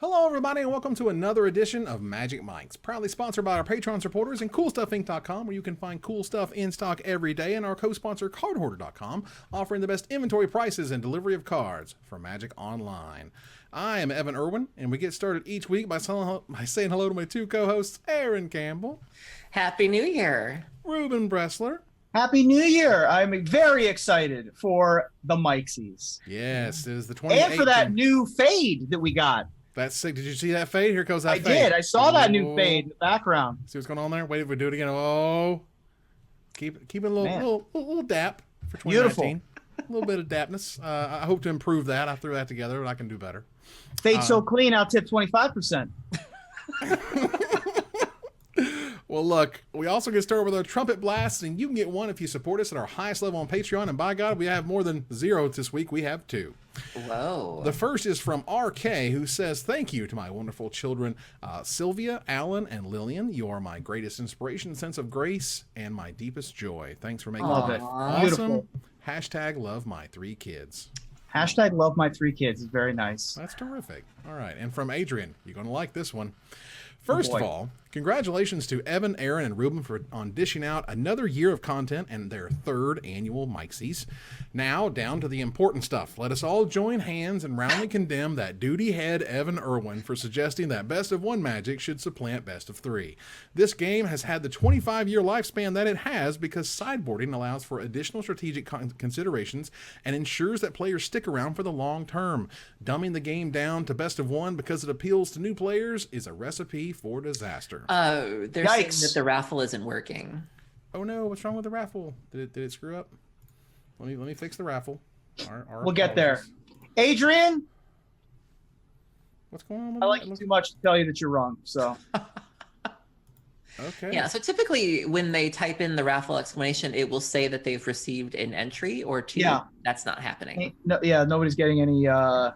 Hello, everybody, and welcome to another edition of Magic Mics, proudly sponsored by our Patreon supporters and CoolStuffInc.com, where you can find cool stuff in stock every day, and our co-sponsor CardHoarder.com, offering the best inventory prices and delivery of cards for Magic Online. I am Evan Irwin, and we get started each week by saying hello to my two co-hosts, Aaron Campbell. Happy New Year. Ruben Bressler. Happy New Year! I'm very excited for the Micsies. Yes, it is the 28th. And for that new fade that we got. That's sick. Did you see that fade? Here goes that fade. I did. I saw that new fade in the background. See what's going on there? Wait, if we do it again. Oh, keep it a little dap for 2019. Beautiful. A little bit of dapness. I hope to improve that. I threw that together, but I can do better. Fade so clean, I'll tip 25%. Well, look, we also get started with our trumpet blasts, and you can get one if you support us at our highest level on Patreon. And by God, we have more than 0 this week. We have 2. Whoa. The first is from RK, who says, "Thank you to my wonderful children, Sylvia, Alan, and Lillian. You are my greatest inspiration, sense of grace, and my deepest joy. Thanks for making life awesome. Beautiful. Hashtag love my 3 kids." Hashtag love my 3 kids is very nice. That's terrific. All right. And from Adrian, you're going to like this one. First of all, congratulations to Evan, Aaron, and Ruben on dishing out another year of content and their 3rd annual Micsies. Now, down to the important stuff. Let us all join hands and roundly condemn that duty head Evan Irwin for suggesting that best of 1 Magic should supplant best of 3. This game has had the 25-year lifespan that it has because sideboarding allows for additional strategic considerations and ensures that players stick around for the long term. Dumbing the game down to best of 1 because it appeals to new players is a recipe for disaster. They're saying that the raffle isn't working. Oh no, what's wrong with the raffle? Did it screw up? Let me fix the raffle. We'll get there. Adrian? What's going on with I like you too much to tell you that you're wrong, so. Okay. Yeah, so typically when they type in the raffle exclamation, it will say that they've received an entry or 2. Yeah. That's not happening. No, yeah, nobody's getting any oh,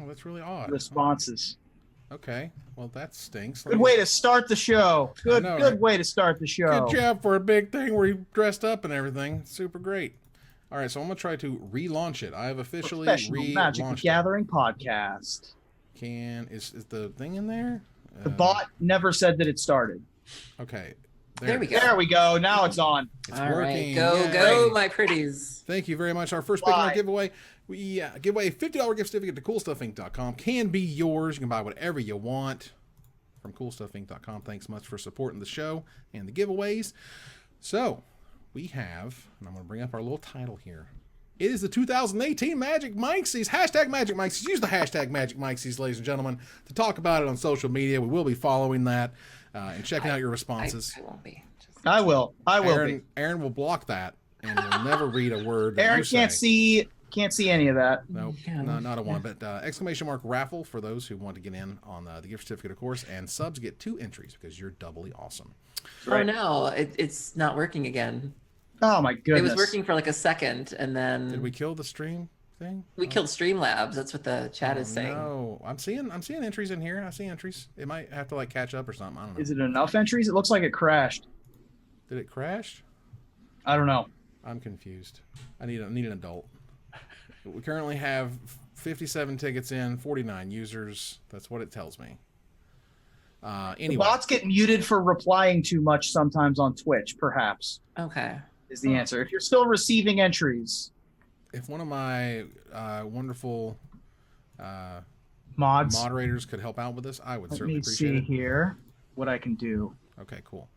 that's really odd. responses. Okay, well that stinks. Good way to start the show. Good right? way to start the show. Good job for a big thing where you dressed up and everything. Super great. All right, so I'm gonna try to relaunch it. I have officially relaunched Magic the Gathering podcast. Is the thing in there? The bot never said that it started. Okay. There we go. There we go. Now it's on. It's All working. right, go, my pretties. Thank you very much. Our first pick in our giveaway, we give away a $50 gift certificate to CoolStuffInc.com. Can be yours. You can buy whatever you want from CoolStuffInc.com. Thanks much for supporting the show and the giveaways. So we have, and I'm going to bring up our little title here. It is the 2018 Magic Micsies. Hashtag Magic Micsies. Use the hashtag Magic Micsies, ladies and gentlemen, to talk about it on social media. We will be following that and checking out your responses. I won't be. I will. Aaron will block that and will never read a word that Aaron you say. can't see any of that. Nope, not a one. But exclamation mark raffle for those who want to get in on the gift certificate, of course. And subs get 2 entries because you're doubly awesome. Oh no, it's not working again. Oh my goodness! It was working for like a second, and then Did we kill the stream thing? We killed Streamlabs. That's what the chat is saying. No, I'm seeing entries in here. I see entries. It might have to like catch up or something. I don't know. Is it enough entries? It looks like it crashed. Did it crash? I don't know. I'm confused. I need an adult. We currently have 57 tickets in, 49 users. That's what it tells me. Anyway, the bots get muted for replying too much sometimes on Twitch. Perhaps. Okay. Is the answer. If you're still receiving entries. If one of my wonderful moderators could help out with this, I would certainly appreciate it. Let me see here what I can do. Okay, cool.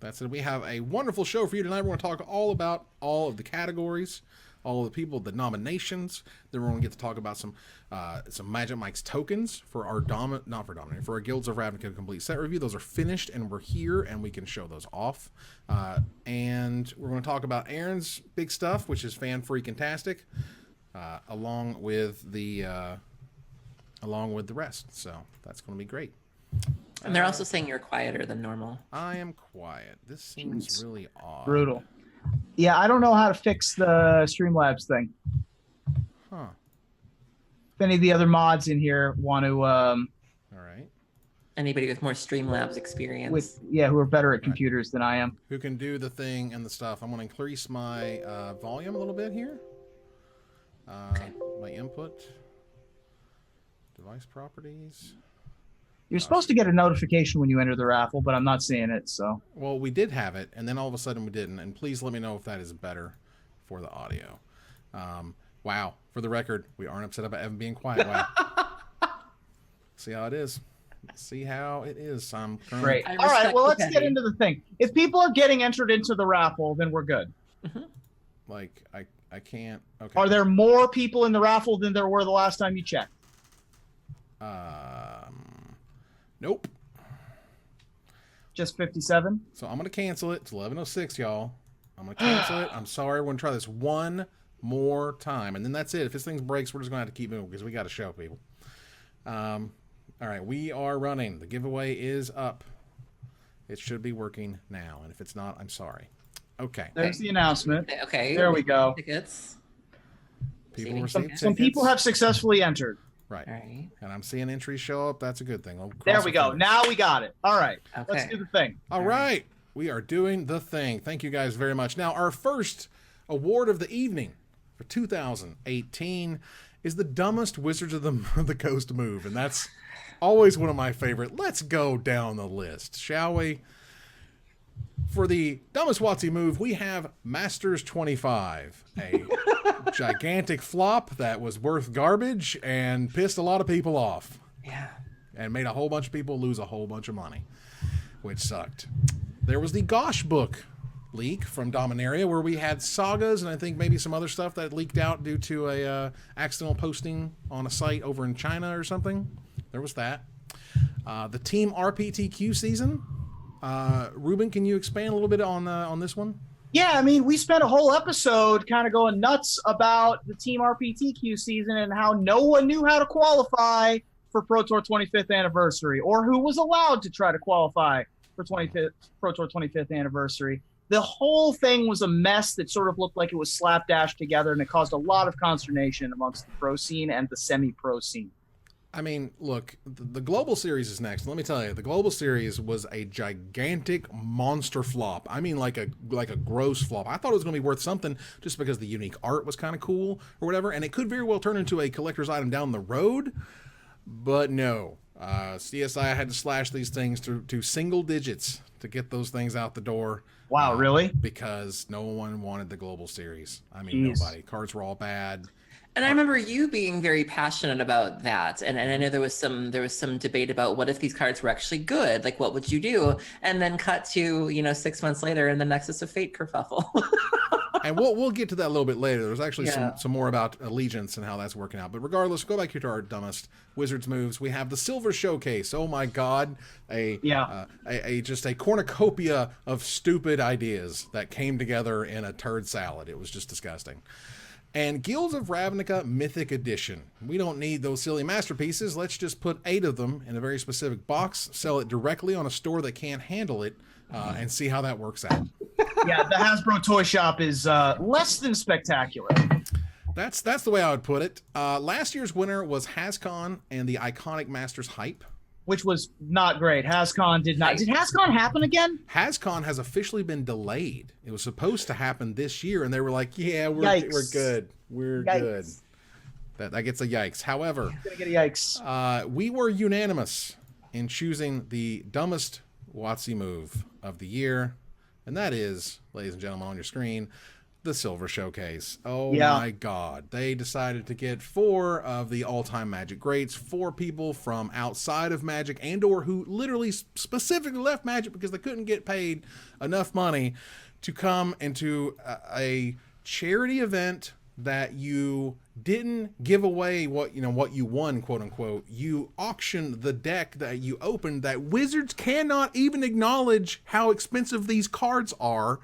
That's it. We have a wonderful show for you tonight. We're going to talk all about all of the categories, all of the people, the nominations. Then we're going to get to talk about some Magic Mike's tokens for our for our Guilds of Ravnica complete set review. Those are finished and we're here and we can show those off. And we're going to talk about Aaron's big stuff, which is fan freaking-tastic, along with the rest. So that's going to be great. And they're also saying you're quieter than normal. I am quiet. This seems really odd. Brutal. Yeah, I don't know how to fix the Streamlabs thing. Huh. If any of the other mods in here want to... All right. Anybody with more Streamlabs experience. Who are better at computers than I am. Who can do the thing and the stuff. I'm going to increase my volume a little bit here. Okay. My input. Device properties. You're supposed to get a notification when you enter the raffle, but I'm not seeing it. So. Well, we did have it, and then all of a sudden we didn't. And please let me know if that is better for the audio. Wow. For the record, we aren't upset about Evan being quiet. Wow. See how it is. See how it is. I'm great. All right. Well, let's get into the thing. If people are getting entered into the raffle, then we're good. Like I can't. Okay. Are there more people in the raffle than there were the last time you checked? Nope. Just 57? So I'm gonna cancel it. It's 11:06, y'all. I'm gonna cancel it. I'm sorry. We're gonna try this one more time, and then that's it. If this thing breaks, we're just gonna have to keep moving because we got to show people. All right, we are running. The giveaway is up. It should be working now, and if it's not, I'm sorry. Okay. There's the announcement. Okay. There we go. Tickets. People received tickets. Some people have successfully entered. Right. All right. And I'm seeing entries show up. That's a good thing. There we go. Now we got it. All right. Okay. Let's do the thing. All right. We are doing the thing. Thank you guys very much. Now, our first award of the evening for 2018 is the dumbest Wizards of the Coast move. And that's always one of my favorite. Let's go down the list, shall we? For the dumbest WotC move, we have Masters 25, a gigantic flop that was worth garbage and pissed a lot of people off. Yeah. And made a whole bunch of people lose a whole bunch of money, which sucked. There was the Gosh book leak from Dominaria where we had sagas and I think maybe some other stuff that leaked out due to a accidental posting on a site over in China or something. There was that. The Team RPTQ season. Ruben, can you expand a little bit on this one? Yeah, I mean, we spent a whole episode kind of going nuts about the Team RPTQ season and how no one knew how to qualify for Pro Tour 25th anniversary or who was allowed to try to qualify for Pro Tour 25th anniversary. The whole thing was a mess that sort of looked like it was slapdash together, and it caused a lot of consternation amongst the pro scene and the semi-pro scene. I mean, look, the Global Series is next. Let me tell you, the Global Series was a gigantic monster flop. I mean, like a gross flop. I thought it was going to be worth something just because the unique art was kind of cool or whatever, and it could very well turn into a collector's item down the road, but no. CSI had to slash these things to single digits to get those things out the door. Wow, really? Because no one wanted the Global Series. I mean, nobody. Cards were all bad. And I remember you being very passionate about that, and I know there was some debate about what if these cards were actually good, like what would you do? And then cut to 6 months later in the Nexus of Fate kerfuffle. And we'll get to that a little bit later. There's actually some more about Allegiance and how that's working out. But regardless, go back here to our dumbest Wizards moves. We have the Silver Showcase. Oh my God, just a cornucopia of stupid ideas that came together in a turd salad. It was just disgusting. And Guilds of Ravnica Mythic Edition. We don't need those silly masterpieces. Let's just put 8 of them in a very specific box, sell it directly on a store that can't handle it, and see how that works out. Yeah, the Hasbro toy shop is less than spectacular. That's the way I would put it. Last year's winner was HasCon and the Iconic Masters Hype, which was not great. HasCon did not. Did HasCon happen again? HasCon has officially been delayed. It was supposed to happen this year, and they were like, "Yeah, we're good. We're good." That gets a yikes. However, gonna get a yikes. We were unanimous in choosing the dumbest WotC move of the year, and that is, ladies and gentlemen, on your screen, the Silver Showcase. Oh my God. They decided to get 4 of the all-time Magic greats, 4 people from outside of Magic and or who literally specifically left Magic because they couldn't get paid enough money to come into a charity event that you didn't give away what you won, quote unquote. You auctioned the deck that you opened that Wizards cannot even acknowledge how expensive these cards are.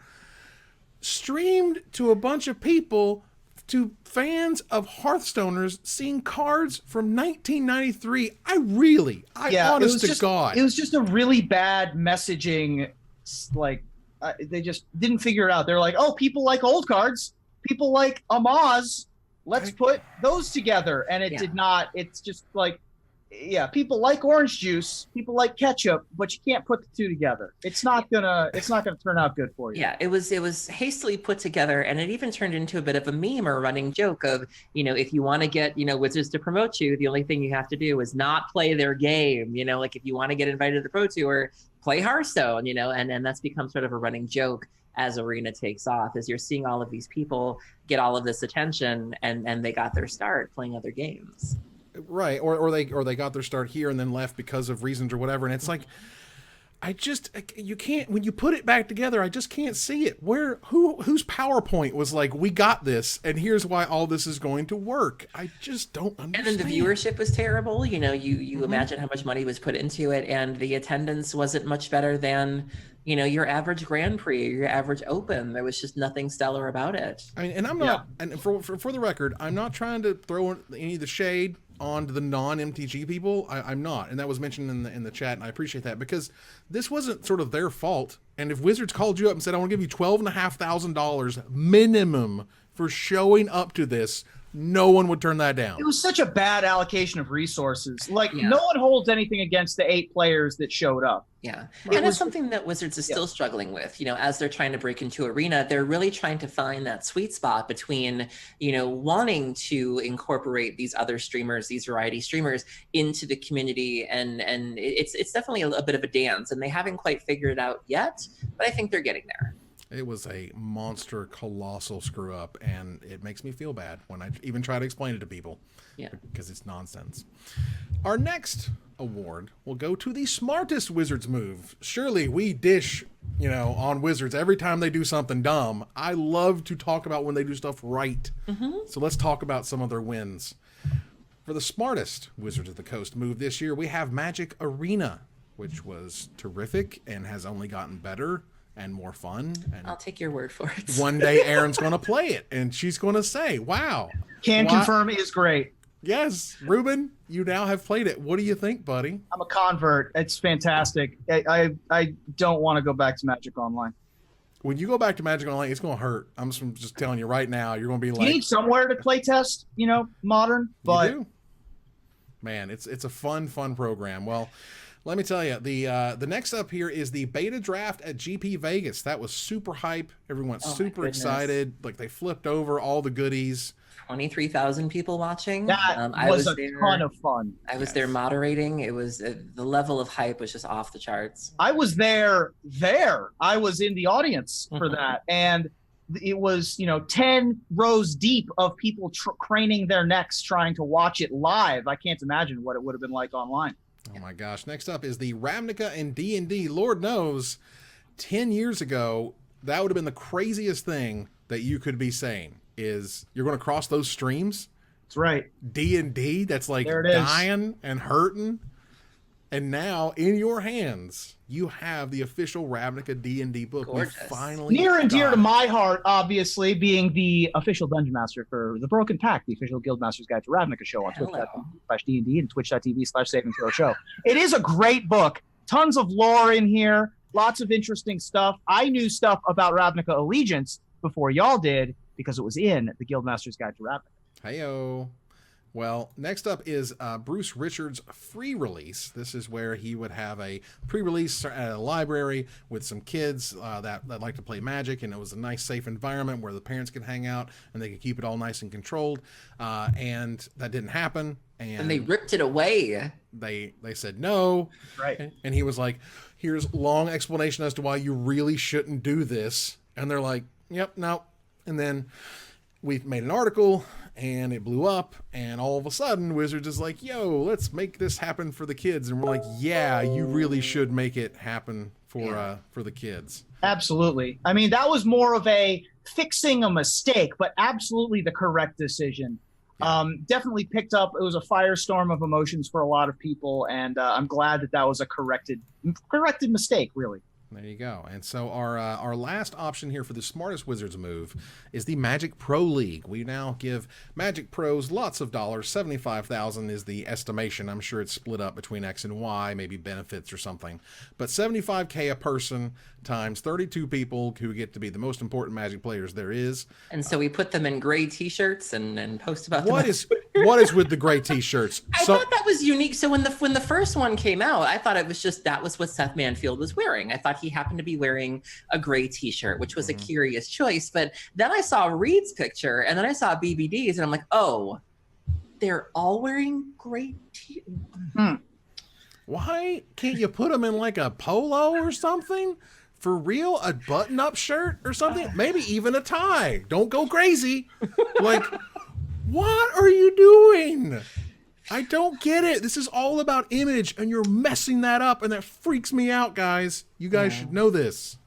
Streamed to a bunch of people, to fans of Hearthstoners seeing cards from 1993. Honest to God. It was just a really bad messaging. Like, they just didn't figure it out. They're like, oh, people like old cards. People like Amaz. Let's put those together. And it did not. It's just like, yeah, people like orange juice, people like ketchup, but you can't put the two together. It's not gonna turn out good for you. Yeah, it was hastily put together, and it even turned into a bit of a meme or a running joke of, if you want to get, Wizards to promote you, the only thing you have to do is not play their game. Like if you want to get invited to the Pro Tour, play Hearthstone, and that's become sort of a running joke as Arena takes off, as you're seeing all of these people get all of this attention, and they got their start playing other games. Right, or they got their start here and then left because of reasons or whatever, and it's like, you can't, when you put it back together, I just can't see it. Whose PowerPoint was like, we got this, and here's why all this is going to work. I just don't understand. And then the viewership was terrible. You imagine how much money was put into it, and the attendance wasn't much better than, your average Grand Prix, your average Open. There was just nothing stellar about it. I mean, and I'm not, and for the record, I'm not trying to throw any of the shade on the non-MTG people. I'm not, and that was mentioned in the chat, and I appreciate that, because this wasn't sort of their fault. And if Wizards called you up and said, I want to give you $12,500 minimum for showing up to this, no one would turn that down. It was such a bad allocation of resources. No one holds anything against the 8 players that showed up. Yeah. And it's something that Wizards is still struggling with. As they're trying to break into Arena, they're really trying to find that sweet spot between, wanting to incorporate these other streamers, these variety streamers into the community. And it's definitely a bit of a dance, and they haven't quite figured it out yet, but I think they're getting there. It was a monster, colossal screw up, and it makes me feel bad when I even try to explain it to people. Yeah. Because it's nonsense. Our next award will go to the smartest Wizards move. Surely we dish, on Wizards every time they do something dumb. I love to talk about when they do stuff right. Mm-hmm. So let's talk about some of their wins. For the smartest Wizards of the Coast move this year, we have Magic Arena, which was terrific and has only gotten better and more fun. And I'll take your word for it. One day Erin's going to play it, and she's going to say, wow. Confirm is great. Yes. Ruben, you now have played it. What do you think, buddy? I'm a convert. It's fantastic. I don't want to go back to Magic Online. When you go back to Magic Online, it's going to hurt. I'm just telling you right now, you're going to be like... You need somewhere to play test, modern, but... You do. Man, it's a fun program. Well... Let me tell you, the next up here is the beta draft at GP Vegas. That was super hype. Everyone's super excited. Like, they flipped over all the goodies. 23,000 people watching. That was a ton of fun. I was there moderating. It was the level of hype was just off the charts. I was there. I was in the audience for that. And it was, 10 rows deep of people craning their necks trying to watch it live. I can't imagine what it would have been like online. Oh my gosh. Next up is the Ravnica and D&D. Lord knows, 10 years ago, that would have been the craziest thing that you could be saying, is you're going to cross those streams. That's right. D&D, that's like dying and hurting. And now, in your hands, you have the official Ravnica D&D book. We finally near and dear to my heart, obviously, being the official Dungeon Master for The Broken Pact, the official Guildmaster's Guide to Ravnica show on twitch.tv/D&D and twitch.tv/Saving Show. It is a great book. Tons of lore in here. Lots of interesting stuff. I knew stuff about Ravnica Allegiance before y'all did because it was in the Guildmaster's Guide to Ravnica. Heyo. Well, next up is Bruce Richards' free release. This is where he would have a pre-release at a library with some kids that like to play Magic, and it was a nice, safe environment where the parents could hang out and they could keep it all nice and controlled. And that didn't happen. And they ripped it away. They said no. Right. And he was like, here's long explanation as to why you really shouldn't do this. And they're like, yep, no. And then we made an article, and it blew up, and all of a sudden Wizards is like, yo, let's make this happen for the kids. And we're like, yeah, you really should make it happen for the kids. Absolutely. I mean, that was more of a fixing a mistake, but absolutely the correct decision. Definitely picked up, it was a firestorm of emotions for a lot of people, and I'm glad that was a corrected mistake, really. There you go. And so our last option here for the smartest Wizards move is the Magic Pro League. We now give Magic Pros lots of dollars. 75,000 is the estimation. I'm sure it's split up between X and Y, maybe benefits or something. But 75K a person times 32 people who get to be the most important Magic players there is. And so we put them in gray T-shirts and post about them. What is with the gray t-shirts? I thought that was unique. So when the first one came out, I thought it was just that was what Seth Manfield was wearing. I thought he happened to be wearing a gray t-shirt, which was a curious choice. But then I saw Reed's picture, and then I saw BBD's, and I'm like, oh, they're all wearing gray t-shirts. Why can't you put them in like a polo or something? For real? A button-up shirt or something? Maybe even a tie. Don't go crazy. Like, what are you doing? I don't get it. This is all about image, and you're messing that up, and that freaks me out, guys. You guys should know this.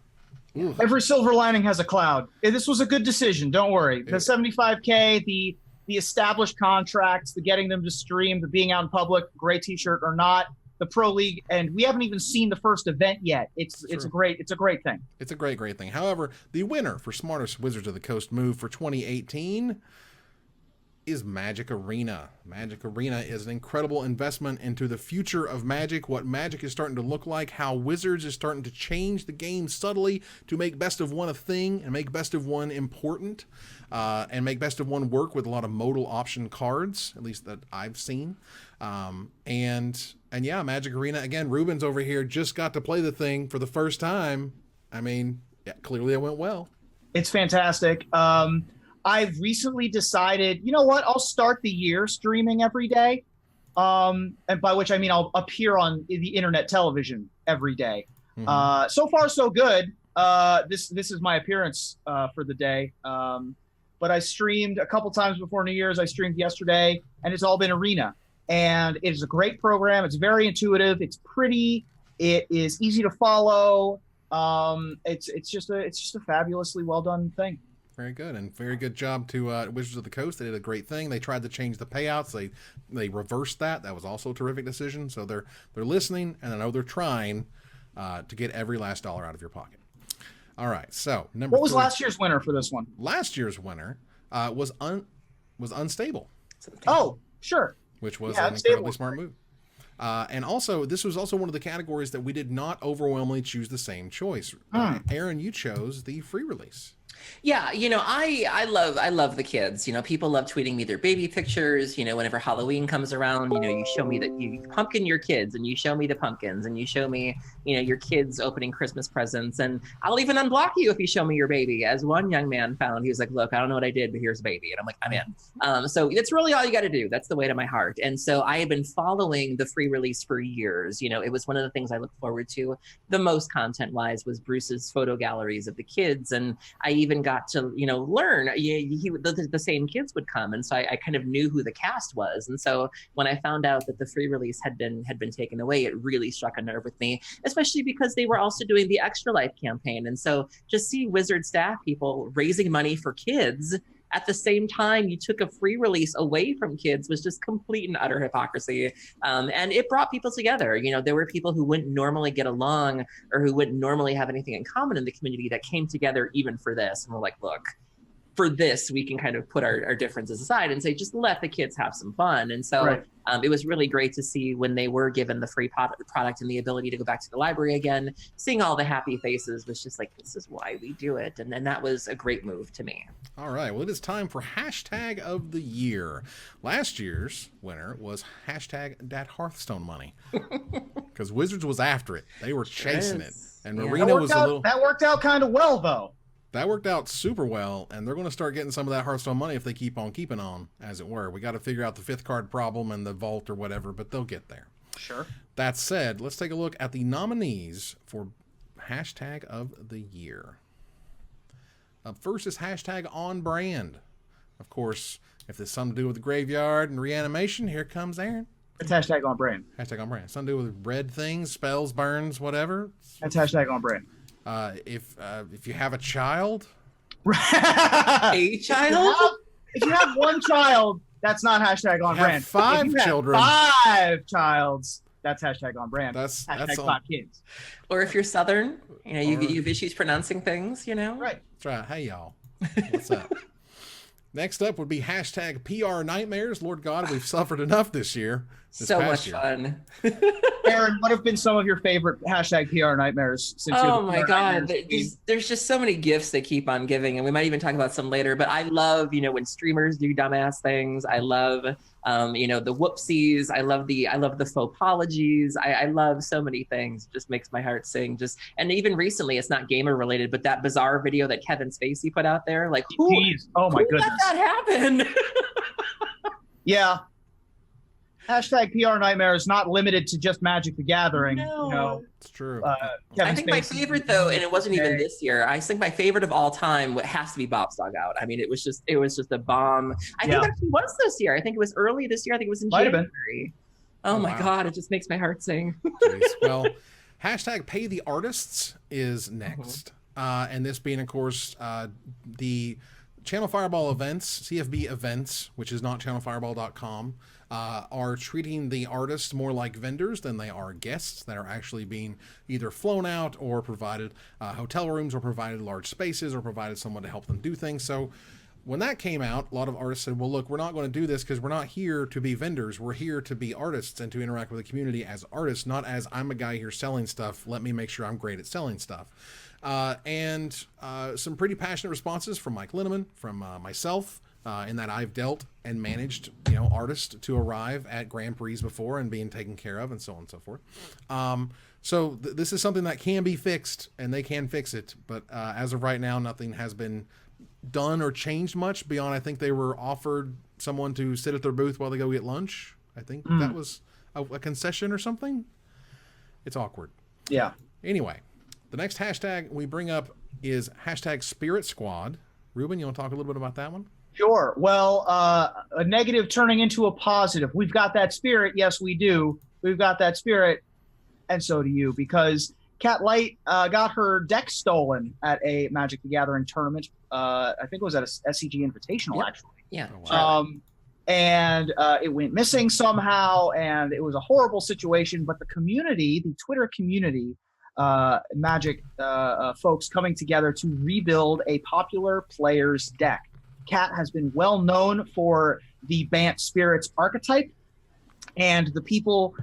Ooh. Every silver lining has a cloud. This was a good decision. Don't worry. The $75K, the established contracts, the getting them to stream, the being out in public, gray t-shirt or not, the Pro League, and we haven't even seen the first event yet. It's a great thing. It's a great thing. However, the winner for smartest Wizards of the Coast move for 2018 is Magic Arena. Magic Arena is an incredible investment into the future of Magic, what Magic is starting to look like, how Wizards is starting to change the game subtly to make best of one a thing and make best of one important, and make best of one work with a lot of modal option cards, at least that I've seen. And yeah, Magic Arena, again, Ruben's over here just got to play the thing for the first time. I mean, yeah, clearly it went well. It's fantastic. I've recently decided, you know what? I'll start the year streaming every day. And by which I mean I'll appear on the internet television every day. So far, so good. This is my appearance for the day. But I streamed a couple times before New Year's. I streamed yesterday, and it's all been Arena. And it is a great program. It's very intuitive. It's pretty. It is easy to follow. It's just a fabulously well done thing. Very good, and very good job to Wizards of the Coast. They did a great thing. They tried to change the payouts. They reversed that. That was also a terrific decision. So they're listening, and I know they're trying to get every last dollar out of your pocket. All right, so number. What was last year's winner for this one? Last year's winner was Unstable. Oh, sure. Which was an incredibly smart move. And also, this was also one of the categories that we did not overwhelmingly choose the same choice. Aaron, you chose the free release. Yeah, I love the kids. People love tweeting me their baby pictures. Whenever Halloween comes around, you show me that you pumpkin your kids, and you show me the pumpkins, and you show me, your kids opening Christmas presents, and I'll even unblock you if you show me your baby. As one young man found, he was like, "Look, I don't know what I did, but here's a baby," and I'm like, "I'm in." So it's really all you got to do. That's the way to my heart. And so I have been following the free release for years. It was one of the things I looked forward to the most content-wise was Bruce's photo galleries of the kids, and I even got to learn the same kids would come, and so I kind of knew who the cast was. And so when I found out that the free release had been taken away, it really struck a nerve with me, especially because they were also doing the Extra Life campaign. And so just see Wizard staff people raising money for kids at the same time you took a free release away from kids was just complete and utter hypocrisy. And it brought people together. There were people who wouldn't normally get along or who wouldn't normally have anything in common in the community that came together even for this. And we're like, look, for this, we can kind of put our differences aside and say, just let the kids have some fun. And so Right. It was really great to see when they were given the free product and the ability to go back to the library again, seeing all the happy faces was just like, this is why we do it. And then that was a great move to me. All right. Well, it is time for hashtag of the year. Last year's winner was hashtag that Hearthstone money because Wizards was after it. They were chasing it. And Marina was a little. That worked out kind of well, though. That worked out super well, and they're going to start getting some of that Hearthstone money if they keep on keeping on, as it were. We got to figure out the fifth card problem and the vault or whatever, but they'll get there. Sure. That said, let's take a look at the nominees for hashtag of the year. Up first is hashtag on brand. Of course, if there's something to do with the graveyard and reanimation, here comes Aaron. That's hashtag on brand. Hashtag on brand. Something to do with red things, spells, burns, whatever. That's hashtag on brand. If you have a child, A child? If you have one child, that's not hashtag on have brand. five If you have children. 5 childs, that's hashtag on brand. That's hashtag all. 5 kids. Or if you're Southern, you've issues pronouncing things, Right. That's right. Hey, y'all. What's up? Next up would be hashtag PR nightmares. Lord God, we've suffered enough this year. So past much year. fun. Aaron, what have been some of your favorite hashtag PR nightmares since you're Oh the my PR God. nightmares queen? There's just so many gifts they keep on giving, and we might even talk about some later. But I love, when streamers do dumbass things. I love, the whoopsies. I love the faux apologies. I love so many things. It just makes my heart sing. And even recently, it's not gamer related, but that bizarre video that Kevin Spacey put out there, like Jeez. Oh my who goodness. let that happen? Yeah. Hashtag PR nightmare is not limited to just Magic the Gathering. No. It's true. Kevin I think my Spacey- favorite though, and it wasn't even this year. I think my favorite of all time has to be Bob's Dog Out. I mean, it was just a bomb. I think it actually was this year. I think it was early this year. I think it was in January. Oh my God, it just makes my heart sing. Jeez. Well, hashtag Pay the Artists is next. And this being, of course, the Channel Fireball events, CFB events, which is not channelfireball.com, are treating the artists more like vendors than they are guests that are actually being either flown out or provided hotel rooms or provided large spaces or provided someone to help them do things. So when that came out, a lot of artists said, well, look, we're not going to do this because we're not here to be vendors. We're here to be artists and to interact with the community as artists, not as I'm a guy here selling stuff. Let me make sure I'm great at selling stuff. And some pretty passionate responses from Mike Linneman, from myself, in that I've dealt and managed, artists to arrive at Grand Prix before and being taken care of and so on and so forth. So this is something that can be fixed and they can fix it. But as of right now, nothing has been done or changed much beyond, I think they were offered someone to sit at their booth while they go get lunch. I think that was a concession or something. It's awkward. Yeah. Anyway, the next hashtag we bring up is hashtag Spirit Squad. Ruben, you want to talk a little bit about that one? Sure. Well, a negative turning into a positive. We've got that spirit. Yes, we do. We've got that spirit. And so do you, because Cat Light got her deck stolen at a Magic the Gathering tournament. I think it was at a SCG Invitational, actually. Yeah. Oh, wow. And it went missing somehow, and it was a horrible situation. But the community, the Twitter community, Magic folks coming together to rebuild a popular player's deck. Cat has been well known for the Bant Spirits archetype, and the people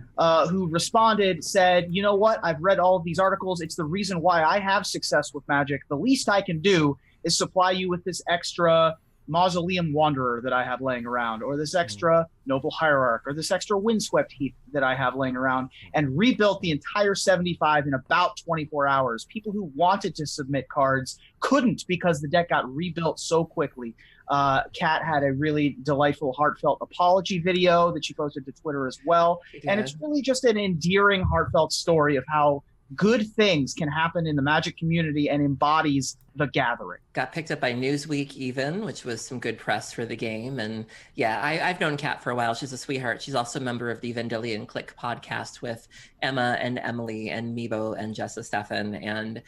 who responded said, you know what, I've read all of these articles. It's the reason why I have success with Magic. The least I can do is supply you with this extra Mausoleum Wanderer that I have laying around, or this extra Noble Hierarch, or this extra Windswept Heath that I have laying around, and rebuilt the entire 75 in about 24 hours. People who wanted to submit cards couldn't because the deck got rebuilt so quickly. Kat had a really delightful, heartfelt apology video that she posted to Twitter as well. And it's really just an endearing, heartfelt story of how good things can happen in the Magic community and embodies the Gathering. Got picked up by Newsweek even, which was some good press for the game. And yeah, I've known Kat for a while. She's a sweetheart. She's also a member of the Vendilion Click podcast with Emma and Emily and Meebo and Jessa Steffen. And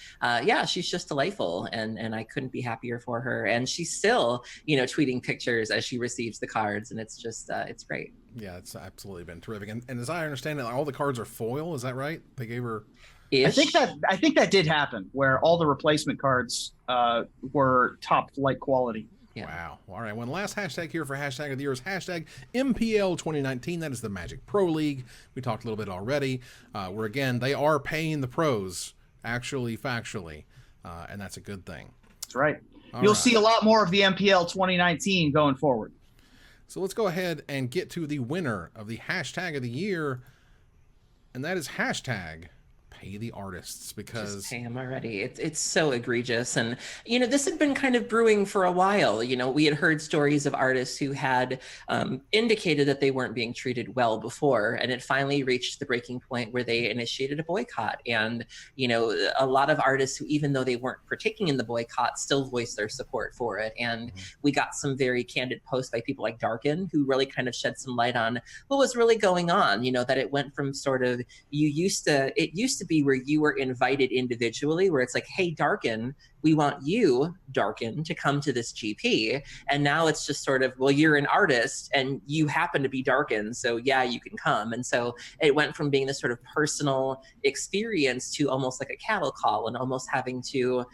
yeah, she's just delightful. And I couldn't be happier for her. And she's still, tweeting pictures as she receives the cards. And it's just, it's great. Yeah, it's absolutely been terrific. And as I understand it, all the cards are foil. Is that right? They gave her... I think that did happen, where all the replacement cards were top flight quality. Yeah. Wow. All right. One last hashtag here for hashtag of the year is hashtag MPL 2019. That is the Magic Pro League. We talked a little bit already. Where again, they are paying the pros, actually, factually, and that's a good thing. That's right. You'll see a lot more of the MPL 2019 going forward. So let's go ahead and get to the winner of the hashtag of the year, and that is hashtag Pay the Artists, because just pay them already. It's so egregious. And this had been kind of brewing for a while. We had heard stories of artists who had indicated that they weren't being treated well before, and it finally reached the breaking point where they initiated a boycott. And a lot of artists who, even though they weren't partaking in the boycott, still voiced their support for it. And we got some very candid posts by people like Darkin, who really kind of shed some light on what was really going on. That it went from sort of it used to be where you were invited individually, where it's like, hey, Darkin, we want you, Darkin, to come to this GP. And now it's just sort of, well, you're an artist and you happen to be Darkin, so yeah, you can come. And so it went from being this sort of personal experience to almost like a cattle call, and almost having to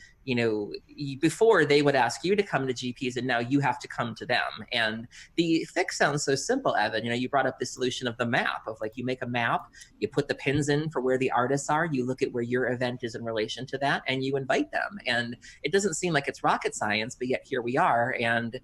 before they would ask you to come to GPs, and now you have to come to them. And the fix sounds so simple, Evan. You brought up the solution of the map, of like, you make a map, you put the pins in for where the artists are, you look at where your event is in relation to that, and you invite them. And it doesn't seem like it's rocket science, but yet here we are. And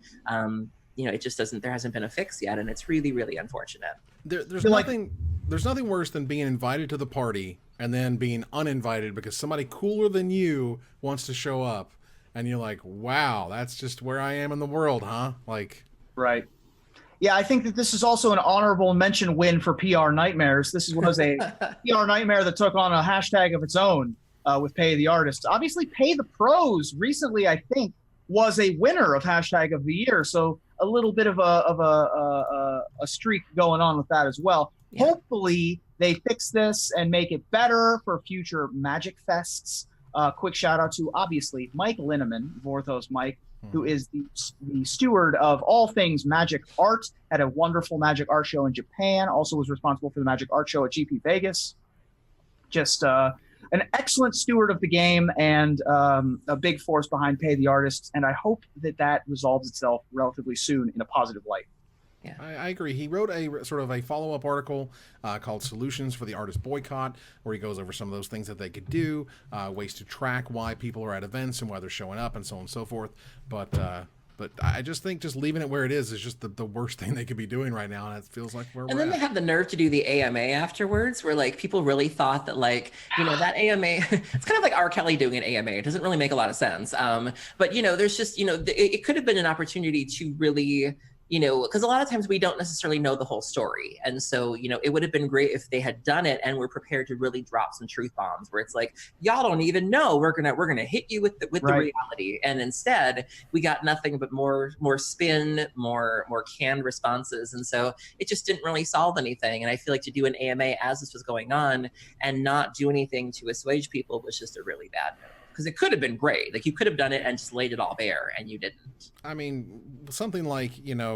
it just doesn't, there hasn't been a fix yet, and it's really, really unfortunate. There's nothing worse than being invited to the party and then being uninvited because somebody cooler than you wants to show up, and you're like, wow, that's just where I am in the world, huh? Like, right. Yeah, I think that this is also an honorable mention win for PR Nightmares. This was a PR Nightmare that took on a hashtag of its own with Pay the Artists. Obviously, Pay the Pros recently, I think, was a winner of hashtag of the year. So a little bit of a streak going on with that as well. Yeah. Hopefully they fix this and make it better for future Magic Fests. Quick shout out to, obviously, Mike Linneman, Vorthos Mike, who is the steward of all things Magic art at a wonderful Magic art show in Japan. Also was responsible for the Magic art show at GP Vegas. Just an excellent steward of the game and a big force behind Pay the Artists. And I hope that resolves itself relatively soon in a positive light. Yeah, I agree. He wrote a sort of a follow-up article called Solutions for the Artist Boycott, where he goes over some of those things that they could do, ways to track why people are at events and why they're showing up and so on and so forth. But I just think just leaving it where it is just the worst thing they could be doing right now, and it feels like where we're at. And then they have the nerve to do the AMA afterwards, where like people really thought that that AMA, it's kind of like R. Kelly doing an AMA. It doesn't really make a lot of sense. But there's just, it could have been an opportunity to really, because a lot of times we don't necessarily know the whole story. And so, it would have been great if they had done it and were prepared to really drop some truth bombs where it's like, y'all don't even know, we're going to hit you with the reality. And instead we got nothing but more spin, more canned responses. And so it just didn't really solve anything. And I feel like to do an AMA as this was going on and not do anything to assuage people was just a really bad move. Because it could have been great. Like, you could have done it and just laid it all bare, and you didn't. I mean, something like,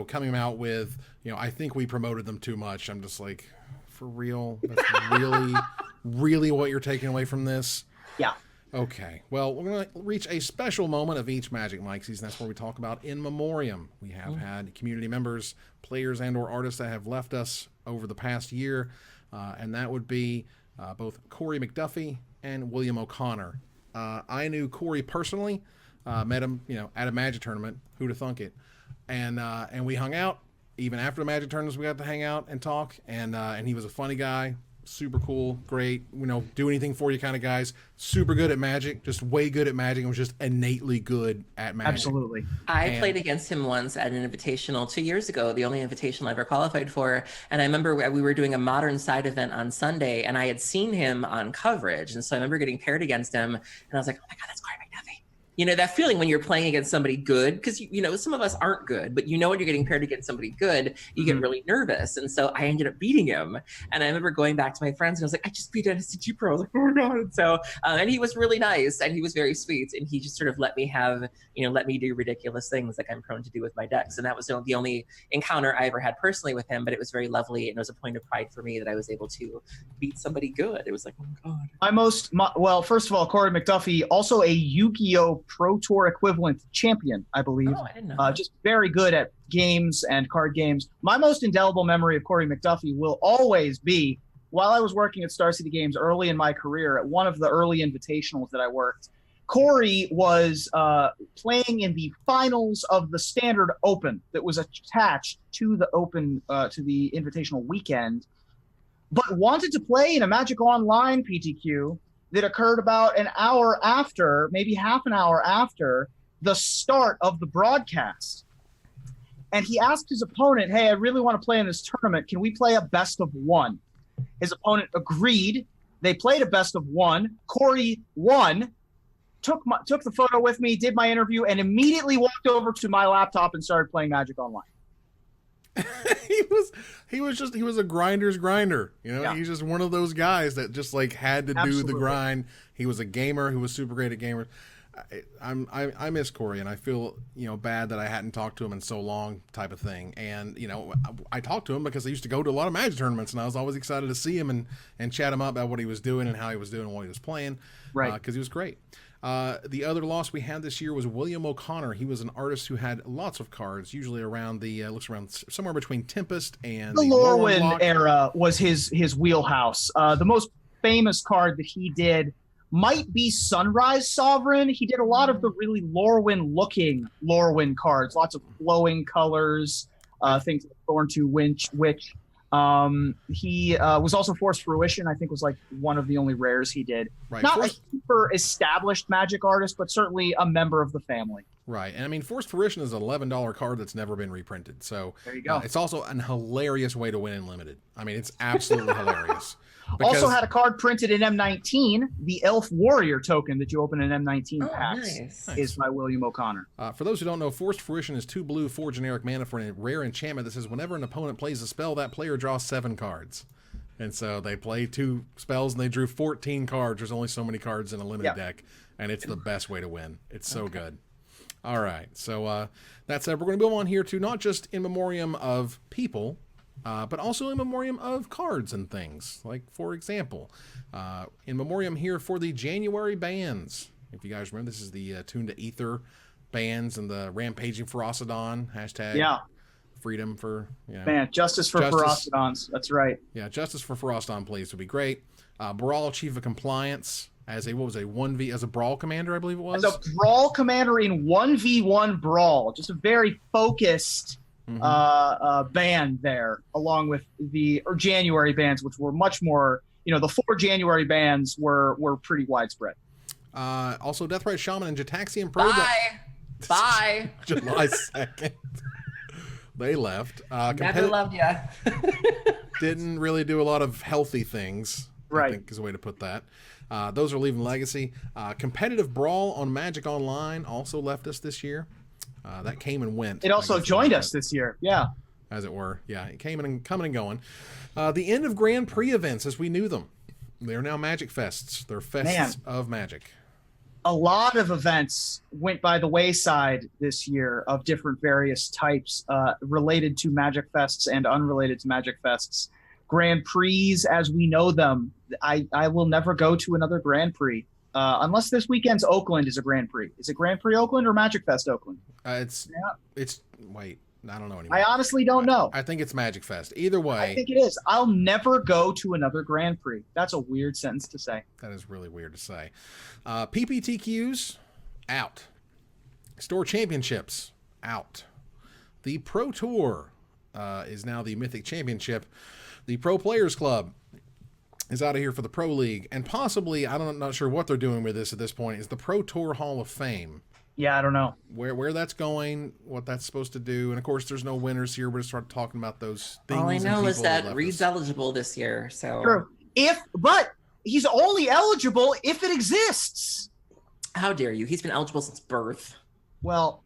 coming out with, I think we promoted them too much. I'm just like, for real? That's really, really what you're taking away from this? Yeah. Okay. Well, we're going to reach a special moment of each Magic Micsies, and that's where we talk about In Memoriam. We have had community members, players, and or artists that have left us over the past year, and that would be both Corey McDuffie and William O'Connor. I knew Corey personally, met him, at a Magic tournament. Who'd have thunk it? And we hung out. Even after the Magic tournaments, we got to hang out and talk. And he was a funny guy, super cool, great, do anything for you kind of guys. Super good at Magic, just way good at Magic, and was just innately good at Magic. Absolutely. I played against him once at an invitational 2 years ago, the only invitational I ever qualified for. And I remember we were doing a modern side event on Sunday, and I had seen him on coverage. And so I remember getting paired against him, and I was like, oh my God, that's Corey McDuffie. That feeling when you're playing against somebody good, because, some of us aren't good, but when you're getting paired against somebody good, you get really nervous. And so I ended up beating him. And I remember going back to my friends and I was like, I just beat NSTG Pro. I was like, oh God. And so, and he was really nice and he was very sweet. And he just sort of let me do ridiculous things like I'm prone to do with my decks. And that was the only encounter I ever had personally with him, but it was very lovely. And it was a point of pride for me that I was able to beat somebody good. It was like, oh God. Well, first of all, Corey McDuffie, also a Yu-Gi-Oh! Pro Tour equivalent champion, I believe. Oh, I didn't know. Just very good at games and card games. My most indelible memory of Corey McDuffie will always be while I was working at Star City Games early in my career at one of the early invitationals that I worked. Corey was playing in the finals of the Standard Open that was attached to the Open, to the invitational weekend, but wanted to play in a Magic Online PTQ that occurred about an hour after, maybe half an hour after the start of the broadcast. And he asked his opponent, hey, I really want to play in this tournament. Can we play a best of one? His opponent agreed. They played a best of one. Corey won, took the photo with me, did my interview, and immediately walked over to my laptop and started playing Magic Online. he was a grinder's grinder. Yeah. He's just one of those guys that just had to do the grind. He was a gamer who was super great at gamers. I miss Corey, and I feel bad that I hadn't talked to him in so long, type of thing. And I talked to him because I used to go to a lot of Magic tournaments, and I was always excited to see him and chat him up about what he was doing and how he was doing and what he was playing, right? Because he was great. The other loss we had this year was William O'Connor. He was an artist who had lots of cards, usually around the looks around somewhere between Tempest and The the Lorwyn era was his wheelhouse. The most famous card that he did might be Sunrise Sovereign. He did a lot of the really Lorwyn-looking Lorwyn cards, lots of flowing colors, things like Thorn-2 Witch. He was also Forced Fruition, I think was like one of the only rares he did. Right. Not a super established Magic artist, but certainly a member of the family. Right. And I mean, Forced Fruition is an $11 card that's never been reprinted. So there you go. It's also an hilarious way to win in Limited. I mean, it's absolutely hilarious. Also had a card printed in M19. The Elf Warrior token that you open in M19 packs is by William O'Connor. For those who don't know, Forced Fruition is 2 blue, 4 generic mana for a rare enchantment that says whenever an opponent plays a spell, that player draws 7 cards. And so they play 2 spells and they drew 14 cards. There's only so many cards in a limited deck, and it's the best way to win. It's so good. All right. So that said, we're going to move on here to not just in memoriam of people, but also in memoriam of cards and things. Like, for example, in memoriam here for the January bans. If you guys remember, this is the Tune to Ether bans and the Rampaging Ferocidon hashtag. Freedom for justice for Ferocidons. That's right. Yeah, justice for Ferocidon, please, would be great. Brawl Chief of Compliance as a 1v as a Brawl commander, I believe it was. As a Brawl commander in 1v1 Brawl, just a very focused ban there, along with the January bans, which were much more. The 4 January bans were pretty widespread. Also, Deathrite Shaman and Jataxian Pro. Bye. July 2nd. They left. Never loved ya. Didn't really do a lot of healthy things, right. I think is a way to put that. Those are leaving legacy. Competitive Brawl on Magic Online also left us this year. That came and went. It also joined us this year, as it were. Yeah, it came and coming and going. The end of Grand Prix events as we knew them. They're now Magic Fests. They're fests of Magic. A lot of events went by the wayside this year of different various types related to Magic Fests and unrelated to Magic Fests. Grand Prix, as we know them, I will never go to another Grand Prix unless this weekend's Oakland is a Grand Prix. Is it Grand Prix Oakland or Magic Fest Oakland? Wait, I don't know anymore. I honestly don't know. I think it's Magic Fest. Either way. I think it is. I'll never go to another Grand Prix. That's a weird sentence to say. That is really weird to say. PPTQs, out. Store Championships, out. The Pro Tour is now the Mythic Championship. The Pro Players Club is out of here for the Pro League. And possibly, I'm not sure what they're doing with this at this point, is the Pro Tour Hall of Fame. Yeah, I don't know. Where that's going, what that's supposed to do. And, of course, there's no winners here. We're just start talking about those things. All I know is that Reed's eligible this year. So true. But he's only eligible if it exists. How dare you? He's been eligible since birth. Well,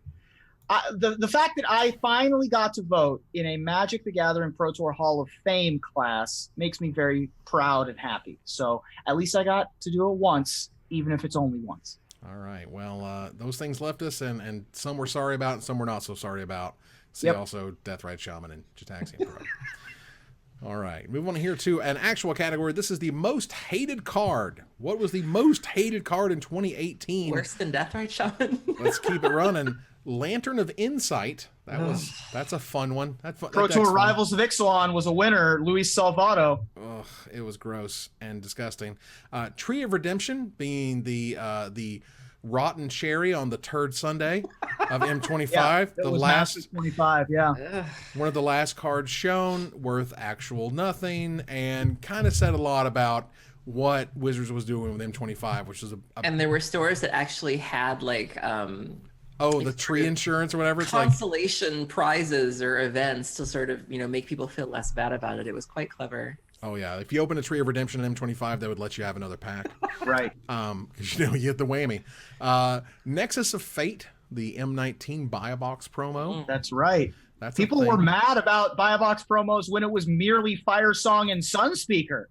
the fact that I finally got to vote in a Magic the Gathering Pro Tour Hall of Fame class makes me very proud and happy. So at least I got to do it once, even if it's only once. All right. Well, those things left us, and some we're sorry about, and some we're not so sorry about. See also Deathrite Shaman and Jataxian Pro. All right. Move on here to an actual category. This is the most hated card. What was the most hated card in 2018? Worse than Deathrite Shaman? Let's keep it running. Lantern of Insight. That's a fun one. Pro Tour Rivals of Ixalan was a winner. Luis Salvato. Ugh, it was gross and disgusting. Tree of Redemption being the rotten cherry on the turd Sunday of M25. The last 25, one of the last cards shown, worth actual nothing, and kind of said a lot about what Wizards was doing with M25, which is and there were stores that actually had the tree insurance or whatever. It's consolation prizes or events to sort of, make people feel less bad about it. It was quite clever. Oh yeah, if you open a Tree of Redemption in M25, they would let you have another pack. Right. Because you get the whammy. Nexus of Fate, the M19 Buy a Box promo. That's right. People were mad about Buy a Box promos when it was merely Fire Song and Sunspeaker.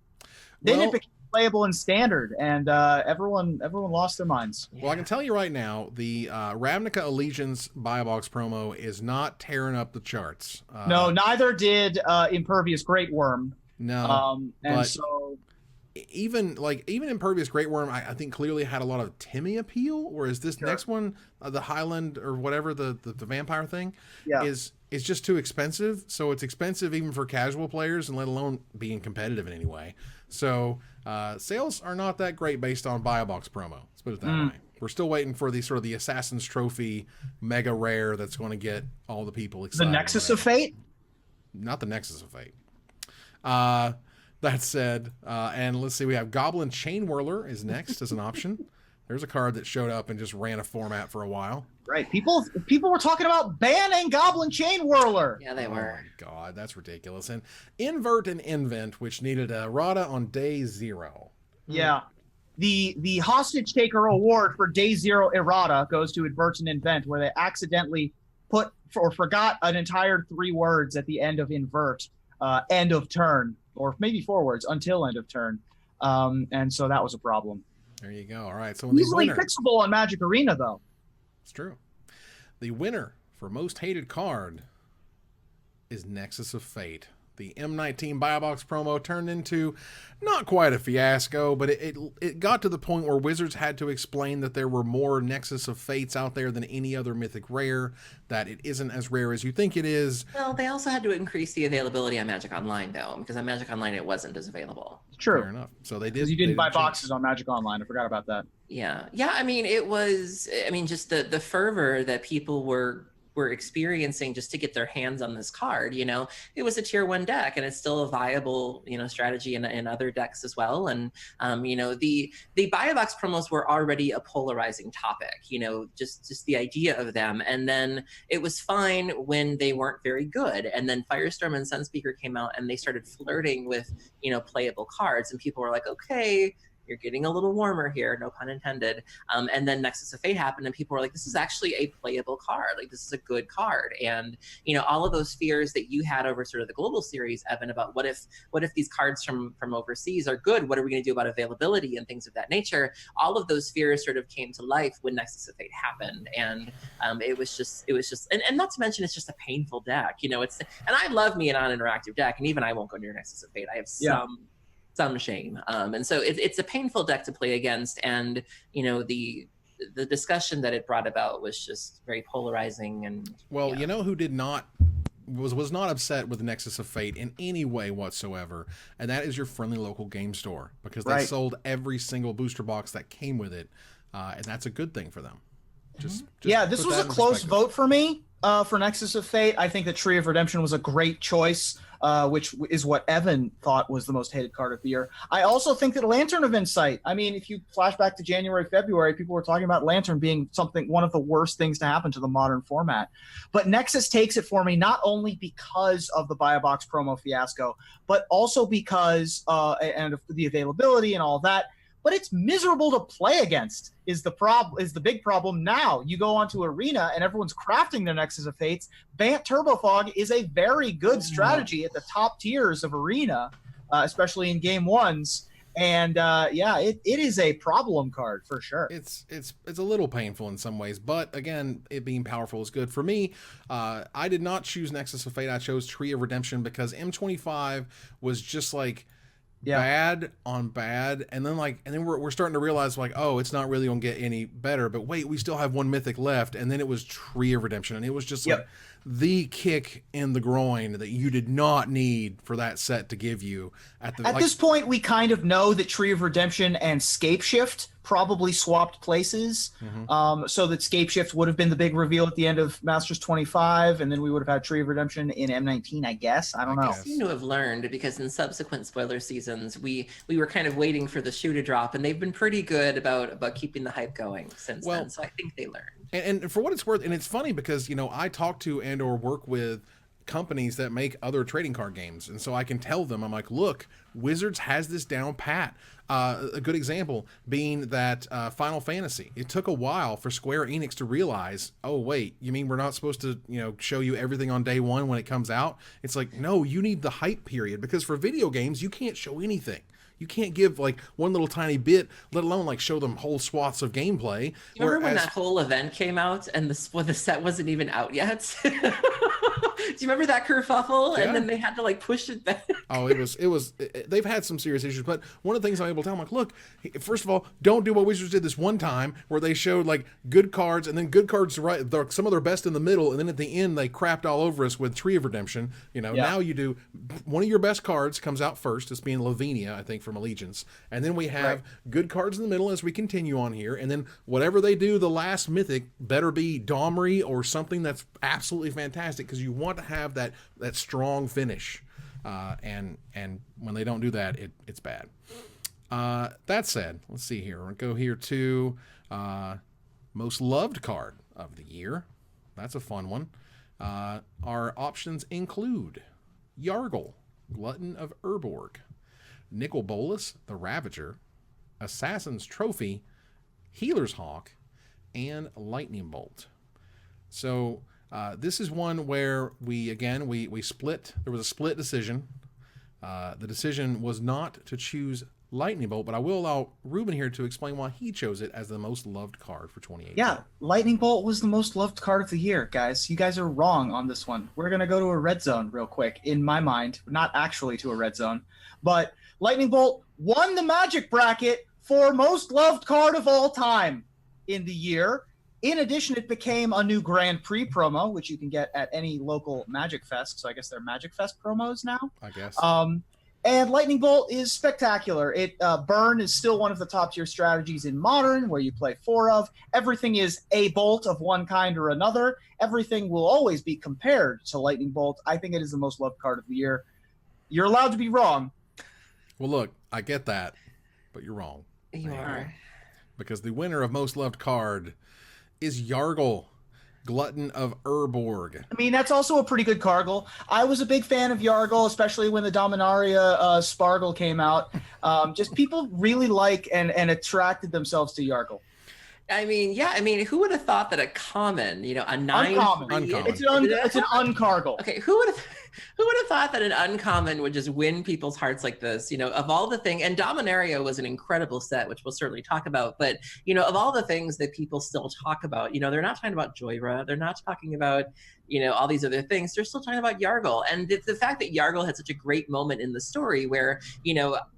Then it became playable in Standard, and everyone lost their minds. Well, I can tell you right now, the Ravnica Allegiance Buy a Box promo is not tearing up the charts. No, neither did Impervious Great Worm. No, and so even Impervious Great Worm, I think clearly had a lot of Timmy appeal, whereas this next one, the Highland or whatever, the vampire thing, is just too expensive. So it's expensive even for casual players, and let alone being competitive in any way. So sales are not that great based on buy a box promo. Let's put it that way. We're still waiting for the Assassin's Trophy mega rare that's going to get all the people excited. The Nexus of Fate? Not the Nexus of Fate. That said, and let's see, we have Goblin Chain Whirler is next as an option. There's a card that showed up and just ran a format for a while. Right. People were talking about banning Goblin Chain Whirler. Yeah, they were. Oh my God, that's ridiculous. And Invert and Invent, which needed a Rada on day 0. Yeah. The hostage taker award for day 0 errata goes to Invert and Invent, where they accidentally put or forgot an entire 3 words at the end of Invert, end of turn, or maybe 4 words, until end of turn. And so that was a problem. There you go. All right. So easily fixable on Magic Arena, though. It's true. The winner for most hated card is Nexus of Fate. The M19 Buy a Box promo turned into not quite a fiasco, but it got to the point where Wizards had to explain that there were more Nexus of Fates out there than any other Mythic Rare, that it isn't as rare as you think it is. Well, they also had to increase the availability on Magic Online, though, because on Magic Online it wasn't as available. True. Fair enough. So they did. Because you didn't buy boxes on Magic Online. I forgot about that. Yeah. I mean, just the fervor that people were experiencing just to get their hands on this card. It was a tier 1 deck, and it's still a viable strategy in other decks as well. And the buy a box promos were already a polarizing topic, just the idea of them. And then it was fine when they weren't very good, and then Firestorm and Sunspeaker came out and they started flirting with playable cards, and people were like, okay, you're getting a little warmer here, no pun intended. And then Nexus of Fate happened, and people were like, this is actually a playable card. Like, this is a good card. And, all of those fears that you had over sort of the global series, Evan, about what if these cards from overseas are good? What are we going to do about availability and things of that nature? All of those fears sort of came to life when Nexus of Fate happened. And it was just, and not to mention, it's just a painful deck. And I love me an non-interactive deck, and even I won't go near Nexus of Fate. I have some shame. And so it's a painful deck to play against. And, the discussion that it brought about was just very polarizing. And well, who was not upset with Nexus of Fate in any way whatsoever, and that is your friendly local game store, because they sold every single booster box that came with it, and that's a good thing for them. Just this was a close vote for me for Nexus of Fate. I think that Tree of Redemption was a great choice, which is what Evan thought was the most hated card of the year. I also think that Lantern of Insight, I mean, if you flash back to January, February, people were talking about Lantern being one of the worst things to happen to the modern format. But Nexus takes it for me, not only because of the Buy a Box promo fiasco, but also because and of the availability and all that. But it's miserable to play against is the big problem now. You go onto Arena and everyone's crafting their Nexus of Fates. Bant Turbofog is a very good strategy at the top tiers of Arena, especially in game 1s. And it is a problem card for sure. It's a little painful in some ways, but again, it being powerful is good. For me, I did not choose Nexus of Fate. I chose Tree of Redemption because M25 was just like bad on bad, and then we're starting to realize it's not really gonna get any better, but wait, we still have one mythic left, and then it was Tree of Redemption, and it was just like the kick in the groin that you did not need for that set to give you at this point. We kind of know that Tree of Redemption and Scapeshift probably swapped places, so that Scapeshift would have been the big reveal at the end of Masters 25, and then we would have had Tree of Redemption in M19, I guess. I don't know. I seem to have learned, because in subsequent spoiler seasons, we were kind of waiting for the shoe to drop, and they've been pretty good about keeping the hype going since then, so I think they learned. And for what it's worth, and it's funny because, I talk to and or work with companies that make other trading card games, and so I can tell them, I'm like, look, Wizards has this down pat. A good example being that Final Fantasy. It took a while for Square Enix to realize, oh wait, you mean we're not supposed to show you everything on day 1 when it comes out? It's like, no, you need the hype period, because for video games you can't show anything. You can't give one little tiny bit, let alone show them whole swaths of gameplay. You remember when that whole event came out and the set wasn't even out yet? you remember that kerfuffle? Yeah. And then they had to like push it back. Oh, they've had some serious issues, but one of the things I'm able to tell them, like, look, first of all, don't do what Wizards did this one time where they showed like good cards and then good cards right, some of their best in the middle, and then at the end they crapped all over us with Tree of Redemption. Now you do one of your best cards comes out first, as being Lavinia, I think, from Allegiance, and then we have good cards in the middle as we continue on here, and then whatever they do, the last mythic better be Domri or something that's absolutely fantastic, because you want to have that strong finish. And when they don't do that, it's bad. That said, let's see here. We're going to go here to most loved card of the year. That's a fun one. Our options include Yargle, Glutton of Urborg, Nicol Bolas, the Ravager, Assassin's Trophy, Healer's Hawk, and Lightning Bolt. So this is one where we split. There was a split decision. The decision was not to choose Lightning Bolt, but I will allow Ruben here to explain why he chose it as the most loved card for 2018. Yeah, Lightning Bolt was the most loved card of the year, guys. You guys are wrong on this one. We're going to go to a red zone real quick, in my mind. Not actually to a red zone, but Lightning Bolt won the Magic bracket for most loved card of all time in the year. In addition, it became a new Grand Prix promo, which you can get at any local Magic Fest. So I guess they're Magic Fest promos now. I guess. And Lightning Bolt is spectacular. Burn is still one of the top tier strategies in Modern, where you play 4 of. Everything is a bolt of one kind or another. Everything will always be compared to Lightning Bolt. I think it is the most loved card of the year. You're allowed to be wrong. Well, look, I get that, but you're wrong. You are. Because the winner of most loved card is Yargle, Glutton of Urborg. I mean, that's also a pretty good Cargle. I was a big fan of Yargle, especially when the Dominaria Spargle came out. Just people really like and attracted themselves to Yargle. I mean, yeah. I mean, who would have thought that a common, a 9? Uncommon. It's an uncargle. Okay, who would have thought that an uncommon would just win people's hearts like this? Of all the things, and Dominaria was an incredible set, which we'll certainly talk about. But of all the things that people still talk about, they're not talking about Joyra, they're not talking about all these other things. They're still talking about Yargle, and the fact that Yargle had such a great moment in the story, where